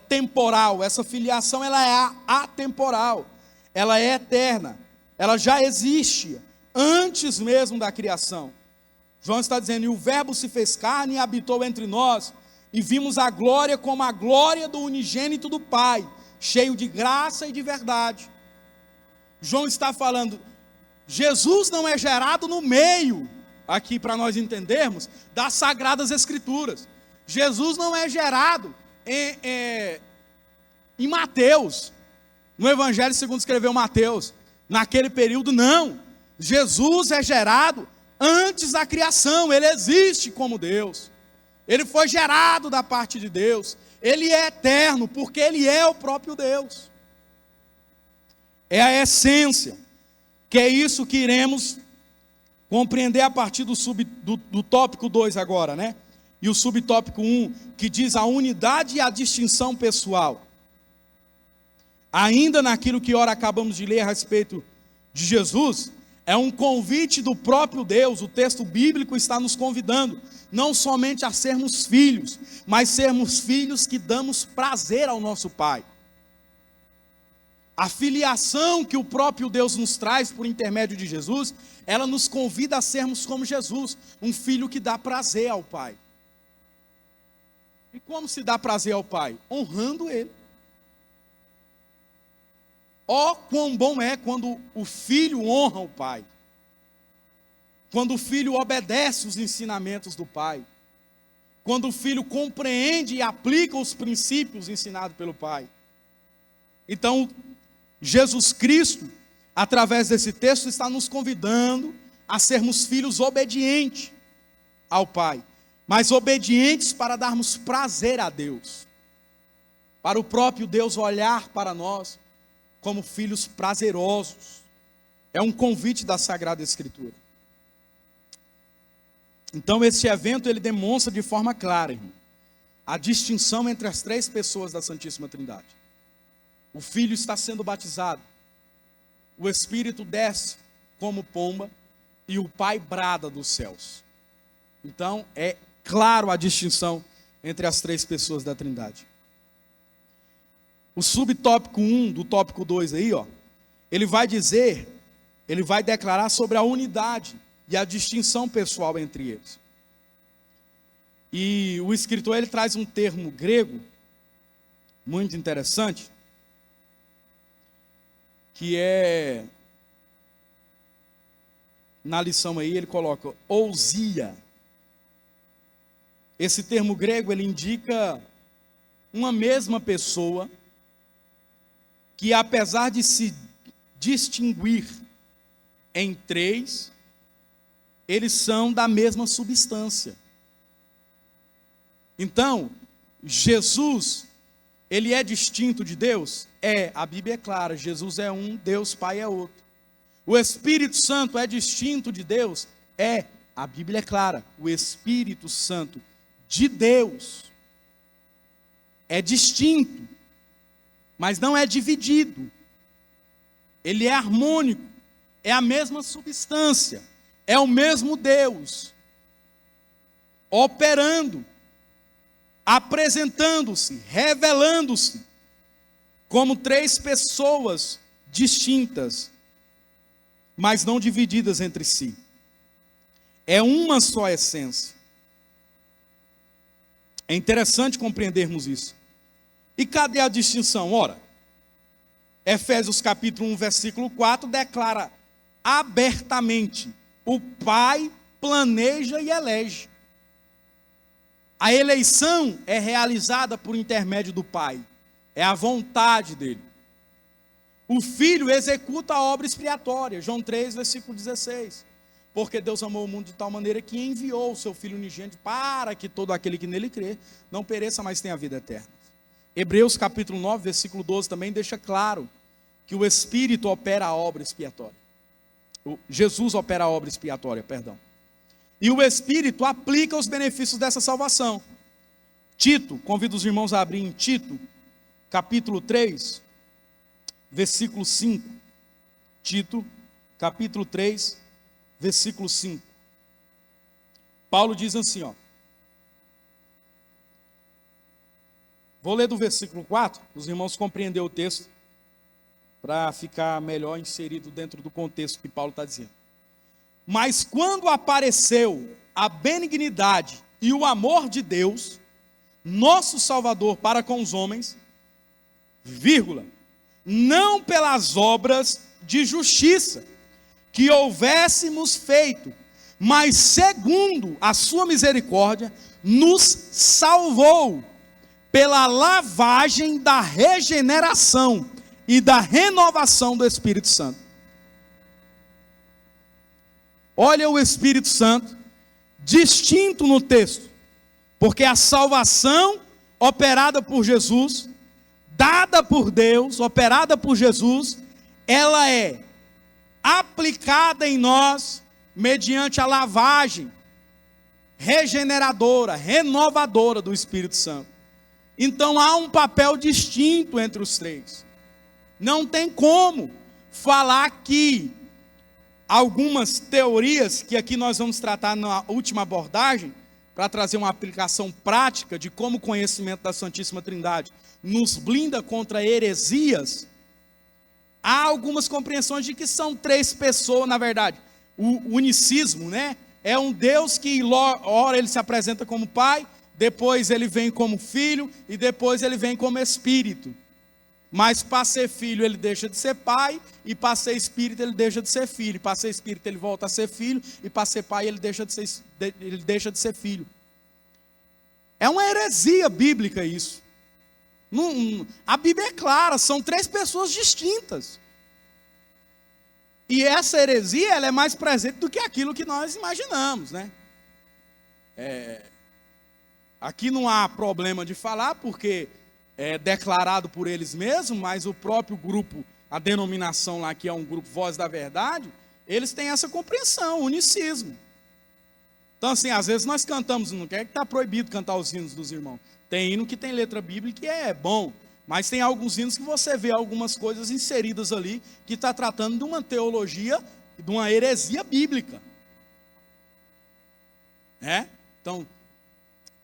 temporal. Essa filiação, ela é atemporal. Ela é eterna. Ela já existe antes mesmo da criação. João está dizendo, e o verbo se fez carne e habitou entre nós, e vimos a glória como a glória do unigênito do Pai, cheio de graça e de verdade. João está falando, Jesus não é gerado no meio, aqui para nós entendermos, das Sagradas Escrituras. Jesus não é gerado em Mateus, no Evangelho segundo escreveu Mateus, naquele período não. Jesus é gerado antes da criação, ele existe como Deus, ele foi gerado da parte de Deus, ele é eterno, porque ele é o próprio Deus, é a essência, que é isso que iremos compreender a partir do tópico 2 agora, né? E o subtópico 1, que diz a unidade e a distinção pessoal. Ainda naquilo que ora acabamos de ler a respeito de Jesus, é um convite do próprio Deus, o texto bíblico está nos convidando, não somente a sermos filhos, mas sermos filhos que damos prazer ao nosso Pai. A filiação que o próprio Deus nos traz por intermédio de Jesus, ela nos convida a sermos como Jesus, um filho que dá prazer ao Pai. E como se dá prazer ao Pai? Honrando Ele. Ó, quão bom é quando o filho honra o pai, quando o filho obedece os ensinamentos do pai, quando o filho compreende e aplica os princípios ensinados pelo pai. Então, Jesus Cristo, através desse texto, está nos convidando a sermos filhos obedientes ao pai, mas obedientes para darmos prazer a Deus, para o próprio Deus olhar para nós como filhos prazerosos. É um convite da Sagrada Escritura. Então esse evento ele demonstra de forma clara, irmão, a distinção entre as três pessoas da Santíssima Trindade. O Filho está sendo batizado, o Espírito desce como pomba e o Pai brada dos céus. Então é claro a distinção entre as três pessoas da Trindade. O subtópico 1 do tópico 2 aí, ó, ele vai declarar sobre a unidade e a distinção pessoal entre eles. E o escritor ele traz um termo grego muito interessante, que é, na lição aí ele coloca ousia. Esse termo grego ele indica uma mesma pessoa que, apesar de se distinguir em três, eles são da mesma substância. Então, Jesus, ele é distinto de Deus? É, a Bíblia é clara, Jesus é um, Deus Pai é outro. O Espírito Santo é distinto de Deus? É, a Bíblia é clara, o Espírito Santo de Deus é distinto, mas não é dividido. Ele é harmônico, é a mesma substância, é o mesmo Deus, operando, apresentando-se, revelando-se, como três pessoas distintas, mas não divididas entre si. É uma só essência. É interessante compreendermos isso. E cadê a distinção? Ora, Efésios capítulo 1, versículo 4, declara abertamente: o Pai planeja e elege. A eleição é realizada por intermédio do Pai, é a vontade dele. O Filho executa a obra expiatória, João 3, versículo 16. Porque Deus amou o mundo de tal maneira que enviou o seu Filho unigênito para que todo aquele que nele crê não pereça, mas tenha vida eterna. Hebreus capítulo 9, versículo 12 também deixa claro que o Espírito opera a obra expiatória. Jesus opera a obra expiatória, perdão. E o Espírito aplica os benefícios dessa salvação. Tito, convido os irmãos a abrir em Tito, capítulo 3, versículo 5. Tito, capítulo 3, versículo 5. Paulo diz assim, ó. Vou ler do versículo 4, os irmãos compreenderam o texto, para ficar melhor inserido dentro do contexto que Paulo está dizendo. Mas quando apareceu a benignidade e o amor de Deus, nosso Salvador para com os homens, vírgula, não pelas obras de justiça que houvéssemos feito, mas segundo a sua misericórdia, nos salvou pela lavagem da regeneração e da renovação do Espírito Santo. Olha o Espírito Santo distinto no texto, porque a salvação operada por Jesus, dada por Deus, operada por Jesus, ela é aplicada em nós mediante a lavagem regeneradora, renovadora do Espírito Santo. Então há um papel distinto entre os três. Não tem como falar que algumas teorias que aqui nós vamos tratar na última abordagem, para trazer uma aplicação prática de como o conhecimento da Santíssima Trindade nos blinda contra heresias. Há algumas compreensões de que são três pessoas, na verdade. O unicismo, né? É um Deus que ora ele se apresenta como Pai, depois ele vem como Filho e depois ele vem como Espírito. Mas para ser filho ele deixa de ser pai, e para ser espírito ele deixa de ser filho, e para ser espírito ele volta a ser filho, e para ser pai ele deixa de ser filho. É uma heresia bíblica isso. A Bíblia é clara, são três pessoas distintas. E essa heresia ela é mais presente do que aquilo que nós imaginamos, né? Aqui não há problema de falar, porque é declarado por eles mesmos, mas o próprio grupo, a denominação lá, que é um grupo Voz da Verdade, eles têm essa compreensão, unicismo. Então assim, às vezes nós cantamos, não quer que está proibido cantar os hinos dos irmãos. Tem hino que tem letra bíblica que é bom, mas tem alguns hinos que você vê algumas coisas inseridas ali, que está tratando de uma teologia, de uma heresia bíblica. Então,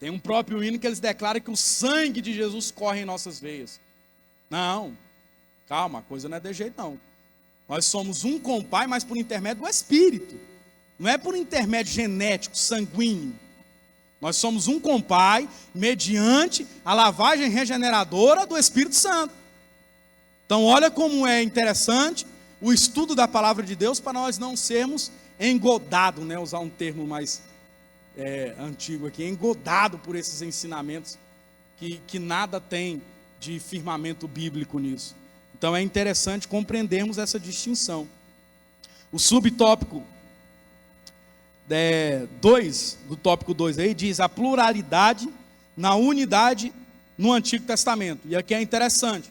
tem um próprio hino que eles declaram que o sangue de Jesus corre em nossas veias. Não, calma, a coisa não é de jeito não. Nós somos um com o Pai, mas por intermédio do Espírito. Não é por intermédio genético, sanguíneo. Nós somos um com o Pai, mediante a lavagem regeneradora do Espírito Santo. Então olha como é interessante o estudo da palavra de Deus, para nós não sermos engodados, né? Usar um termo mais antigo aqui, engodado por esses ensinamentos que nada tem de firmamento bíblico nisso. Então é interessante compreendermos essa distinção. O subtópico 2, do tópico 2 aí, diz a pluralidade na unidade no Antigo Testamento. E aqui é interessante,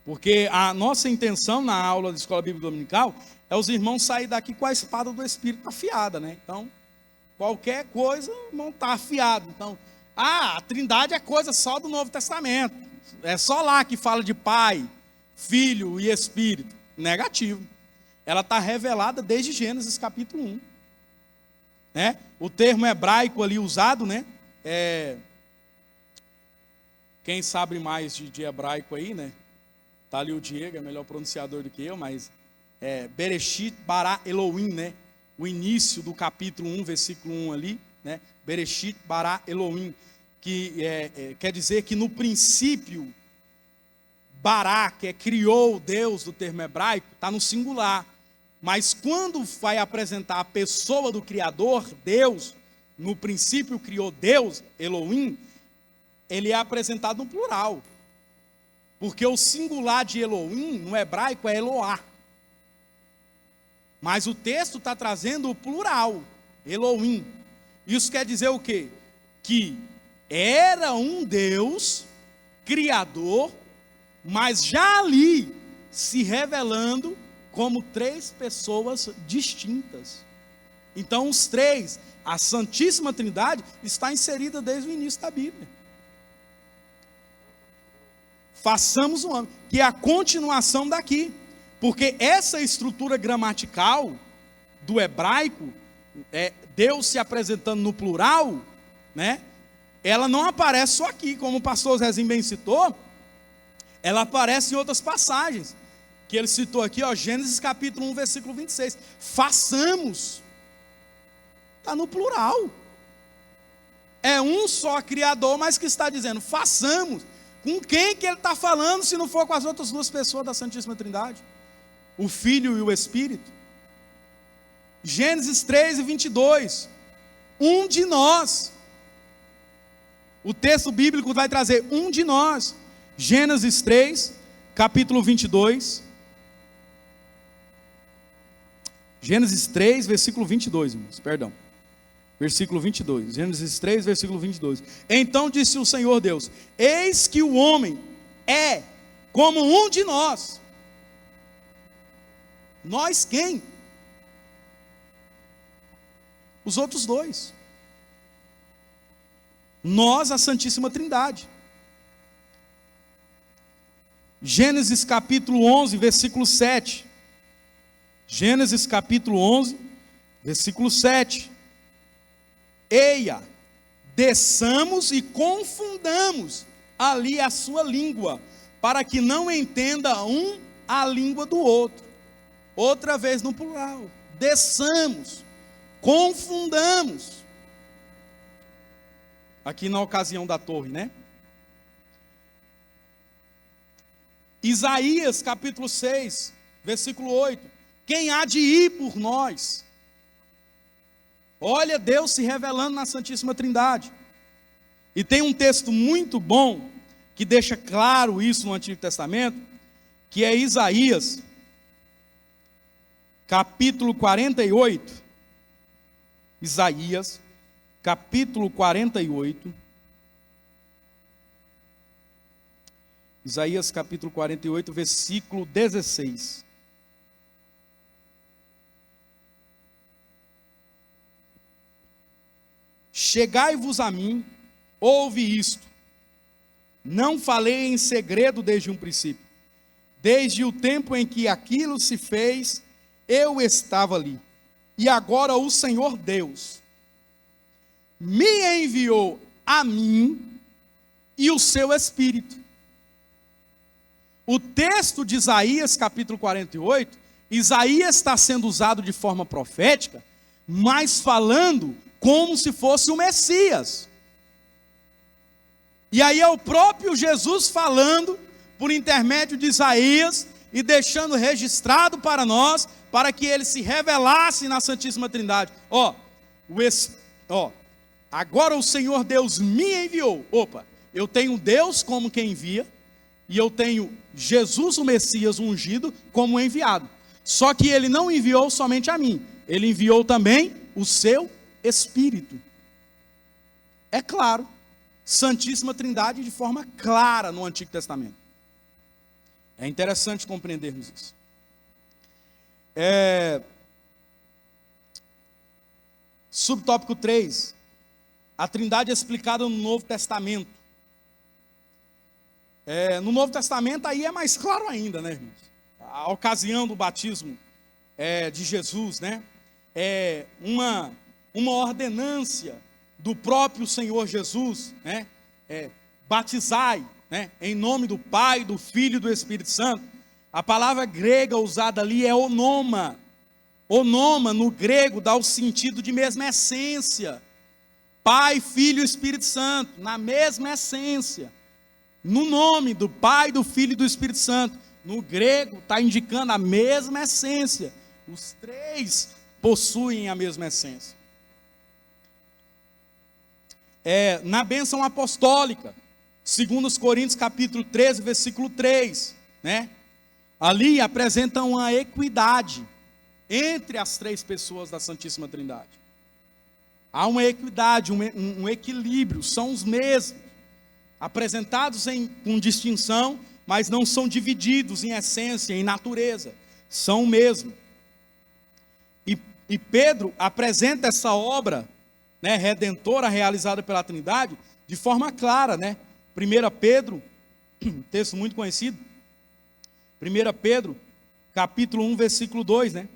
porque a nossa intenção na aula da Escola Bíblica Dominical é os irmãos saírem daqui com a espada do Espírito afiada, né? Então, qualquer coisa não está afiado. Então, a Trindade é coisa só do Novo Testamento. É só lá que fala de Pai, Filho e Espírito. Negativo. Ela está revelada desde Gênesis capítulo 1. Né? O termo hebraico ali usado, né? Quem sabe mais de hebraico aí, né? Está ali o Diego, é melhor pronunciador do que eu, mas Bereshit bara Elohim, né? O início do capítulo 1, versículo 1 ali, né? Bereshit bara Elohim, que quer dizer que no princípio Bará, que é criou Deus do termo hebraico, está no singular. Mas quando vai apresentar a pessoa do Criador, Deus, no princípio criou Deus, Elohim, ele é apresentado no plural. Porque o singular de Elohim, no hebraico, é Eloá. Mas o texto está trazendo o plural, Elohim. Isso quer dizer o quê? Que era um Deus criador, mas já ali se revelando como três pessoas distintas. Então os três, a Santíssima Trindade, está inserida desde o início da Bíblia. Façamos o homem, que é a continuação daqui. Porque essa estrutura gramatical do hebraico, Deus se apresentando no plural, né? Ela não aparece só aqui, como o pastor Zezinho bem citou, ela aparece em outras passagens, que ele citou aqui, ó, Gênesis capítulo 1, versículo 26. Façamos. Está no plural. É um só Criador, mas que está dizendo, façamos. Com quem que ele está falando, se não for com as outras duas pessoas da Santíssima Trindade? O Filho e o Espírito. Gênesis 3 e 22. Um de nós. O texto bíblico vai trazer um de nós. Gênesis 3, capítulo 22. Gênesis 3, versículo 22, irmãos, perdão. Versículo 22. Gênesis 3, versículo 22. Então disse o Senhor Deus: eis que o homem é como um de nós. Nós quem? Os outros dois. Nós, a Santíssima Trindade. Gênesis capítulo 11, versículo 7. Gênesis capítulo 11, versículo 7. Eia, desçamos e confundamos ali a sua língua, para que não entenda um a língua do outro. Outra vez no plural. Desçamos, confundamos. Aqui na ocasião da torre, né? Isaías capítulo 6, versículo 8. Quem há de ir por nós? Olha Deus se revelando na Santíssima Trindade. E tem um texto muito bom, que deixa claro isso no Antigo Testamento, que é Isaías, capítulo 48. Isaías, capítulo 48. Isaías, capítulo 48, versículo 16. Chegai-vos a mim, ouve isto. Não falei em segredo desde um princípio. Desde o tempo em que aquilo se fez, eu estava ali. E agora o Senhor Deus me enviou a mim e o seu Espírito. O texto de Isaías, capítulo 48, Isaías está sendo usado de forma profética, mas falando como se fosse o Messias. E aí é o próprio Jesus falando, por intermédio de Isaías, e deixando registrado para nós, para que ele se revelasse na Santíssima Trindade. Agora o Senhor Deus me enviou. Eu tenho Deus como quem envia, e eu tenho Jesus, o Messias ungido, como enviado. Só que ele não enviou somente a mim, ele enviou também o seu Espírito. É claro, Santíssima Trindade de forma clara no Antigo Testamento. É interessante compreendermos isso. Subtópico 3. A Trindade é explicada no Novo Testamento. No Novo Testamento aí é mais claro ainda, né, irmãos? A ocasião do batismo de Jesus, né? É uma ordenância do próprio Senhor Jesus, né? Batizai, né? Em nome do Pai, do Filho e do Espírito Santo. A palavra grega usada ali é onoma. Onoma no grego dá o sentido de mesma essência. Pai, Filho e Espírito Santo, na mesma essência. no nome do Pai, do Filho e do Espírito Santo. No grego está indicando a mesma essência. Os três possuem a mesma essência. Na bênção apostólica, 2 Coríntios capítulo 13, versículo 3, né? Ali apresenta uma equidade entre as três pessoas da Santíssima Trindade. Há uma equidade, um equilíbrio, são os mesmos, apresentados com distinção, mas não são divididos em essência, em natureza, são o mesmo. E Pedro apresenta essa obra, né, redentora realizada pela Trindade de forma clara, né? 1 Pedro, texto muito conhecido, 1 Pedro, capítulo 1, versículo 2, né?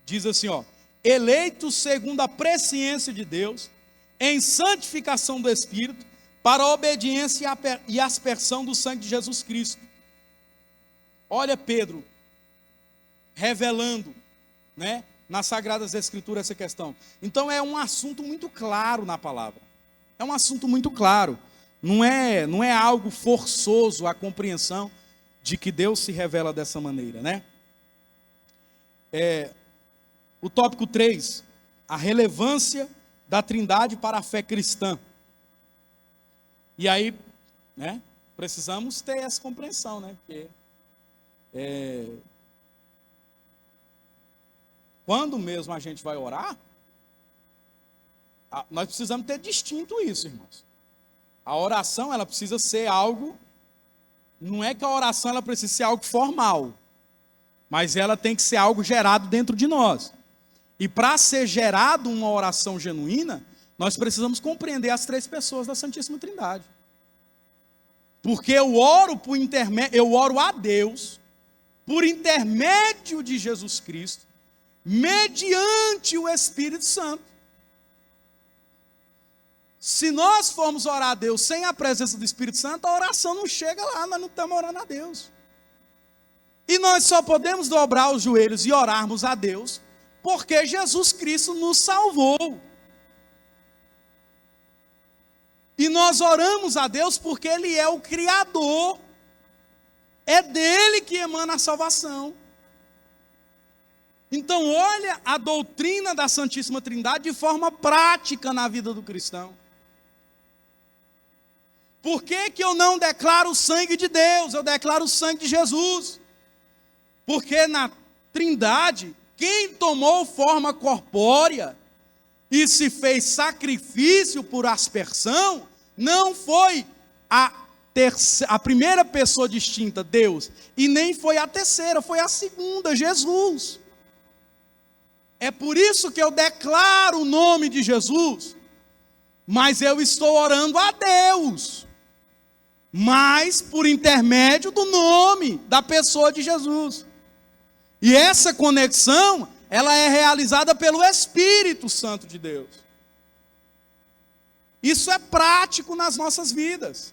Diz assim, ó: eleitos segundo a presciência de Deus, em santificação do Espírito, para a obediência e aspersão do sangue de Jesus Cristo. Olha Pedro revelando, né, nas Sagradas Escrituras essa questão. Então é um assunto muito claro na palavra. É um assunto muito claro. Não é algo forçoso a compreensão de que Deus se revela dessa maneira, né? O tópico 3, a relevância da Trindade para a fé cristã. E aí, né, precisamos ter essa compreensão, né? Porque quando mesmo a gente vai orar, nós precisamos ter distinto isso, irmãos. A oração, ela precisa ser algo, não é que a oração ela precisa ser algo formal, mas ela tem que ser algo gerado dentro de nós. E para ser gerado uma oração genuína, nós precisamos compreender as três pessoas da Santíssima Trindade. Porque eu oro a Deus por intermédio de Jesus Cristo, mediante o Espírito Santo. Se nós formos orar a Deus sem a presença do Espírito Santo, a oração não chega lá, nós não estamos orando a Deus. E nós só podemos dobrar os joelhos e orarmos a Deus porque Jesus Cristo nos salvou. E nós oramos a Deus porque Ele é o Criador. É dele que emana a salvação. Então olha a doutrina da Santíssima Trindade de forma prática na vida do cristão. Por que eu não declaro o sangue de Deus? Eu declaro o sangue de Jesus. Porque na Trindade, quem tomou forma corpórea e se fez sacrifício por aspersão, não foi a primeira pessoa distinta, Deus, e nem foi a terceira, foi a segunda, Jesus. É por isso que eu declaro o nome de Jesus, mas eu estou orando a Deus, mas por intermédio do nome da pessoa de Jesus. E essa conexão, ela é realizada pelo Espírito Santo de Deus. Isso é prático nas nossas vidas.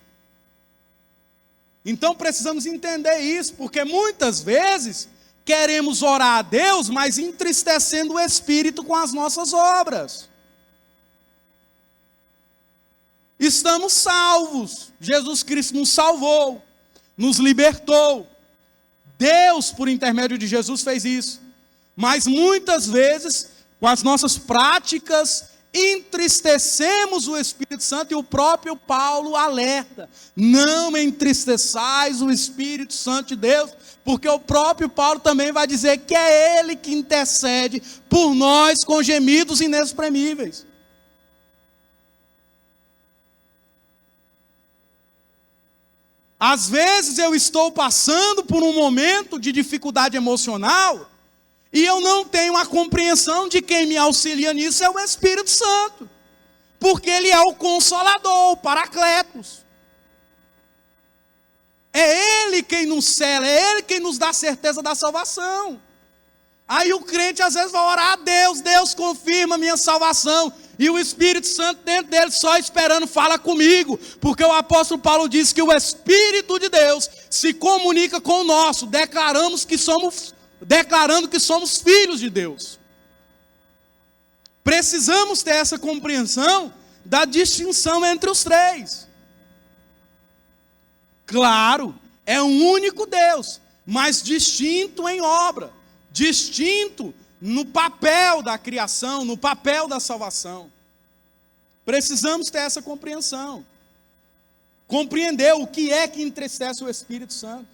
Então precisamos entender isso, porque muitas vezes queremos orar a Deus, mas entristecendo o Espírito com as nossas obras. Estamos salvos, Jesus Cristo nos salvou, nos libertou. Deus, por intermédio de Jesus, fez isso. Mas muitas vezes, com as nossas práticas, entristecemos o Espírito Santo, e o próprio Paulo alerta: não entristeçais o Espírito Santo de Deus, porque o próprio Paulo também vai dizer que é Ele que intercede por nós com gemidos inexprimíveis. Às vezes eu estou passando por um momento de dificuldade emocional, e eu não tenho a compreensão de quem me auxilia nisso é o Espírito Santo. Porque Ele é o Consolador, o Paracletos. É Ele quem nos cela, é Ele quem nos dá a certeza da salvação. Aí o crente às vezes vai orar a Deus: Deus confirma a minha salvação. E o Espírito Santo dentro dele só esperando, fala comigo. Porque o apóstolo Paulo diz que o Espírito de Deus se comunica com o nosso, declarando que somos filhos de Deus. Precisamos ter essa compreensão da distinção entre os três. Claro, é um único Deus, mas distinto em obra, distinto no papel da criação, no papel da salvação. Precisamos ter essa compreensão. Compreender o que é que entristece o Espírito Santo.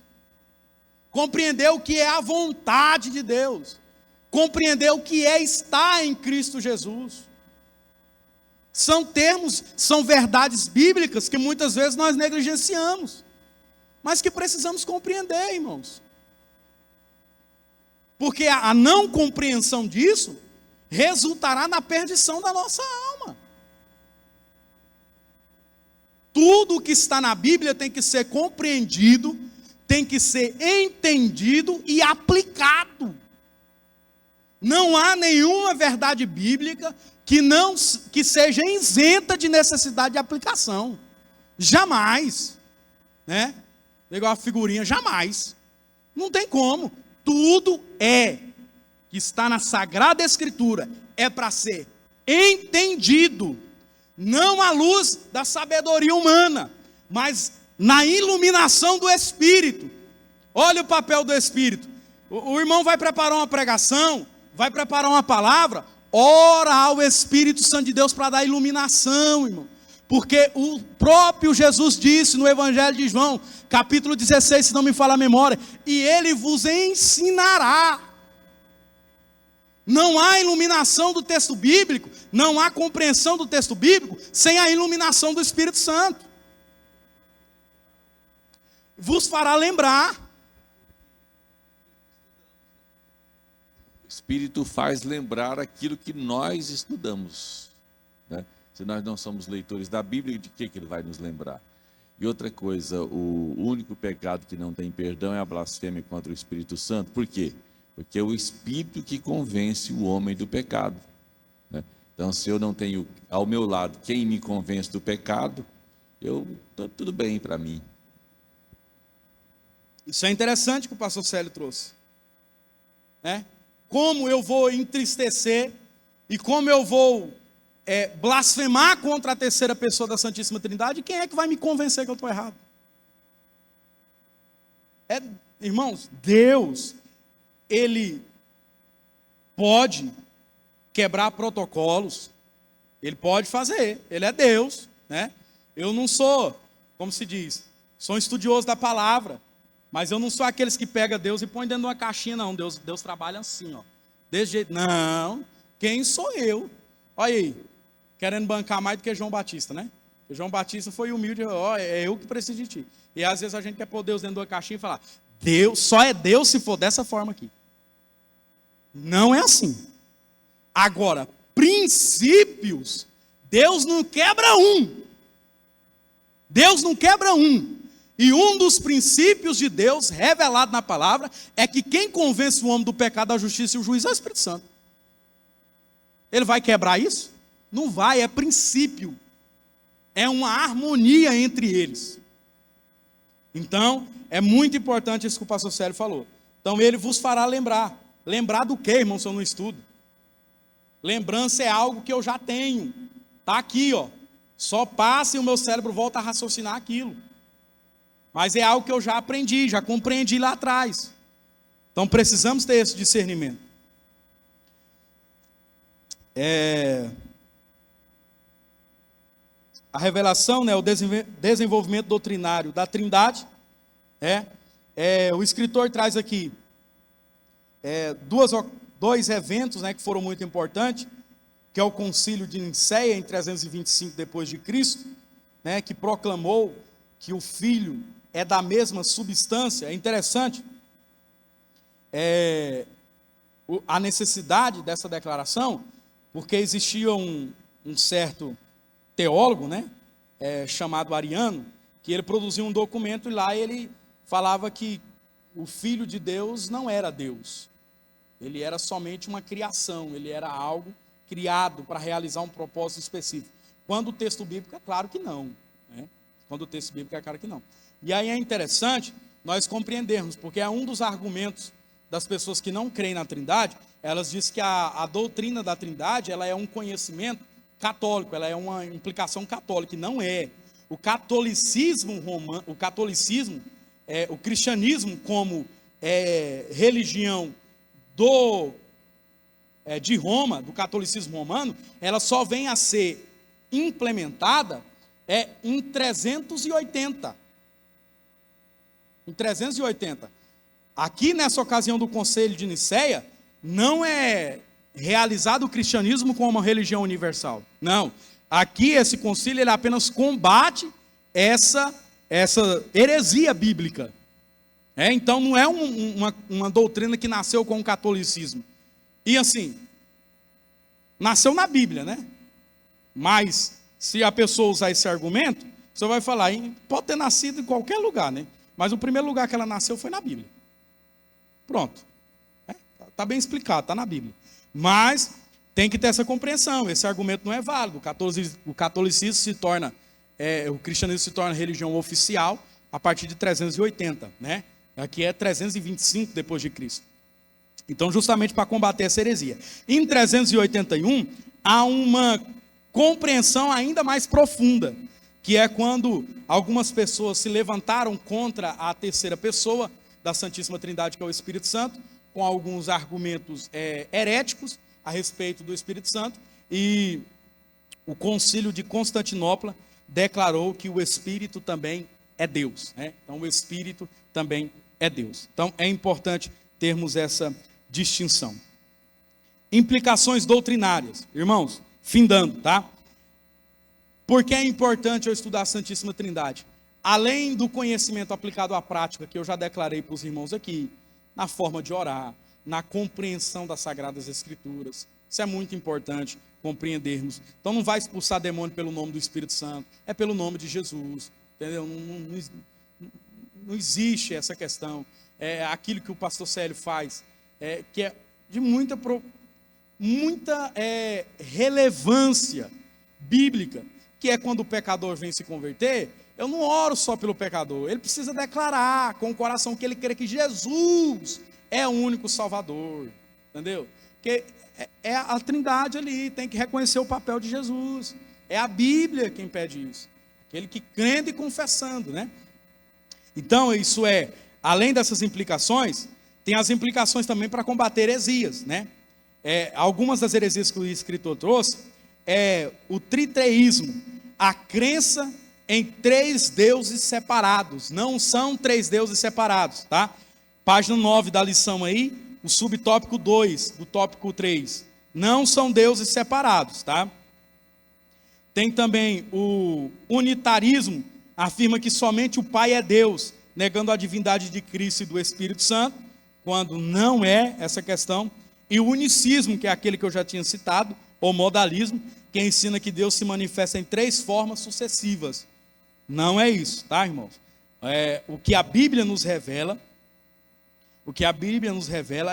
Compreender o que é a vontade de Deus. Compreender o que é estar em Cristo Jesus. São termos, são verdades bíblicas que muitas vezes nós negligenciamos, mas que precisamos compreender, irmãos. Porque a não compreensão disso resultará na perdição da nossa alma. Tudo o que está na Bíblia tem que ser compreendido, tem que ser entendido e aplicado. Não há nenhuma verdade bíblica que seja isenta de necessidade de aplicação. Jamais. Né? Igual a figurinha, jamais. Não tem como. Tudo que está na Sagrada Escritura é para ser entendido, não à luz da sabedoria humana, mas na iluminação do Espírito. Olha o papel do Espírito. O irmão vai preparar uma pregação, vai preparar uma palavra, ora ao Espírito Santo de Deus para dar iluminação, irmão. Porque o próprio Jesus disse no Evangelho de João, capítulo 16, se não me falha a memória, e ele vos ensinará. Não há iluminação do texto bíblico, não há compreensão do texto bíblico sem a iluminação do Espírito Santo. Vos fará lembrar. O Espírito faz lembrar aquilo que nós estudamos, né? Se nós não somos leitores da Bíblia, de que ele vai nos lembrar? E outra coisa, o único pecado que não tem perdão é a blasfêmia contra o Espírito Santo. Por quê? Porque é o Espírito que convence o homem do pecado, né? Então, se eu não tenho ao meu lado quem me convence do pecado, tudo bem para mim. Isso é interessante que o pastor Célio trouxe, né? Como eu vou entristecer e como eu vou blasfemar contra a terceira pessoa da Santíssima Trindade, quem é que vai me convencer que eu estou errado? Irmãos, Deus, Ele pode quebrar protocolos, Ele pode fazer, Ele é Deus, né? Eu não sou, como se diz, sou um estudioso da palavra, mas eu não sou aqueles que pegam Deus e põem dentro de uma caixinha, não. Deus trabalha assim, ó, desse jeito. Não, quem sou eu? Olha aí, querendo bancar mais do que João Batista, né? Porque João Batista foi humilde, é eu que preciso de ti. E às vezes a gente quer pôr Deus dentro de uma caixinha e falar, Deus, só é Deus se for dessa forma aqui. Não é assim. Agora, princípios, Deus não quebra um. Deus não quebra um. E um dos princípios de Deus, revelado na palavra, é que quem convence o homem do pecado, da justiça e o juízo é o Espírito Santo. Ele vai quebrar isso? Não vai, é princípio. É uma harmonia entre eles. Então, é muito importante isso que o pastor Célio falou. Então, ele vos fará lembrar. Lembrar do quê, irmão, se eu não estudo? Lembrança é algo que eu já tenho. Está aqui, ó. Só passa e o meu cérebro volta a raciocinar aquilo. Mas é algo que eu já aprendi, já compreendi lá atrás. Então precisamos ter esse discernimento. A revelação, né, o desenvolvimento doutrinário da Trindade. O escritor traz aqui dois eventos, né, que foram muito importantes, que é o concílio de Nicéia em 325 depois de Cristo, né, que proclamou que o Filho é da mesma substância. É interessante a necessidade dessa declaração, porque existia um certo teólogo, né, chamado Ariano, que ele produziu um documento e lá ele falava que o Filho de Deus não era Deus. Ele era somente uma criação, ele era algo criado para realizar um propósito específico. Quando o texto bíblico é claro que não, né? Quando o texto bíblico é claro que não. E aí é interessante nós compreendermos, porque é um dos argumentos das pessoas que não creem na Trindade. Elas dizem que a doutrina da Trindade, ela é um conhecimento católico, ela é uma implicação católica, e não é. o catolicismo romano, o cristianismo como religião de Roma, do catolicismo romano, ela só vem a ser implementada em 380. Em 380. Aqui nessa ocasião do Concílio de Nicéia, não é realizado o cristianismo como uma religião universal. Não. Aqui esse concílio ele apenas combate essa heresia bíblica. Então não é uma doutrina que nasceu com o catolicismo. E assim, nasceu na Bíblia, né? Mas se a pessoa usar esse argumento, você vai falar, pode ter nascido em qualquer lugar, né? Mas o primeiro lugar que ela nasceu foi na Bíblia. Pronto. Está bem explicado, está na Bíblia. Mas tem que ter essa compreensão, esse argumento não é válido. O catolicismo se torna, o cristianismo se torna religião oficial a partir de 380, né? Aqui é 325 depois de Cristo. Então, justamente para combater essa heresia. Em 381, há uma compreensão ainda mais profunda, que é quando algumas pessoas se levantaram contra a terceira pessoa da Santíssima Trindade, que é o Espírito Santo, com alguns argumentos heréticos a respeito do Espírito Santo, e o Concílio de Constantinopla declarou que o Espírito também é Deus, né? Então, o Espírito também é Deus. Então, é importante termos essa distinção. Implicações doutrinárias. Irmãos, findando, tá? Por que é importante eu estudar a Santíssima Trindade? Além do conhecimento aplicado à prática, que eu já declarei para os irmãos aqui, na forma de orar, na compreensão das Sagradas Escrituras. Isso é muito importante compreendermos. Então não vai expulsar demônio pelo nome do Espírito Santo, é pelo nome de Jesus. Entendeu? Não existe essa questão. É aquilo que o pastor Célio faz, que é de muita relevância bíblica, que é quando o pecador vem se converter. Eu não oro só pelo pecador, ele precisa declarar com o coração que ele crê que Jesus é o único Salvador, entendeu? Porque é a Trindade ali, tem que reconhecer o papel de Jesus, é a Bíblia quem pede isso, aquele que crendo e confessando, né? Então isso além dessas implicações, tem as implicações também para combater heresias, né? Algumas das heresias que o escritor trouxe o triteísmo, a crença em 3 deuses separados. Não são 3 deuses separados, tá? Página 9 da lição aí, o subtópico 2 do tópico 3. Não são deuses separados, tá? Tem também o unitarismo, afirma que somente o Pai é Deus, negando a divindade de Cristo e do Espírito Santo, quando não é essa questão. E o unicismo, que é aquele que eu já tinha citado, ou modalismo, que ensina que Deus se manifesta em 3 formas sucessivas. Não é isso, tá, irmãos? O que a Bíblia nos revela,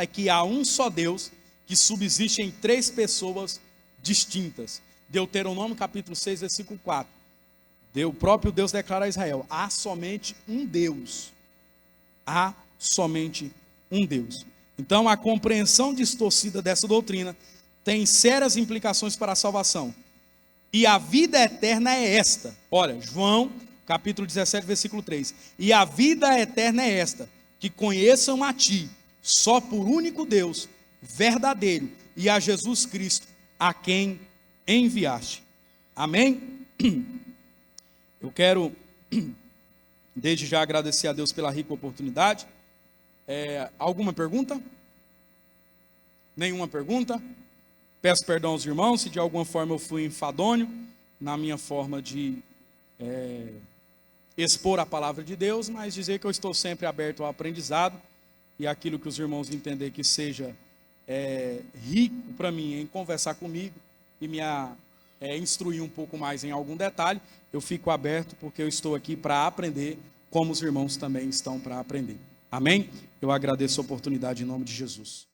é que há um só Deus que subsiste em 3 pessoas distintas. Deuteronômio capítulo 6, versículo 4. O próprio Deus declara a Israel: há somente um Deus. Há somente um Deus. Então, a compreensão distorcida dessa doutrina tem sérias implicações para a salvação. E a vida eterna é esta. Olha, João, capítulo 17, versículo 3. E a vida eterna é esta, que conheçam a ti, só por único Deus, verdadeiro, e a Jesus Cristo, a quem enviaste. Amém? Eu quero, desde já, agradecer a Deus pela rica oportunidade. Alguma pergunta? Nenhuma pergunta? Peço perdão aos irmãos se de alguma forma eu fui enfadonho na minha forma de expor a palavra de Deus, mas dizer que eu estou sempre aberto ao aprendizado e aquilo que os irmãos entenderem que seja rico para mim em conversar comigo e me instruir um pouco mais em algum detalhe, eu fico aberto, porque eu estou aqui para aprender, como os irmãos também estão para aprender. Amém? Eu agradeço a oportunidade em nome de Jesus.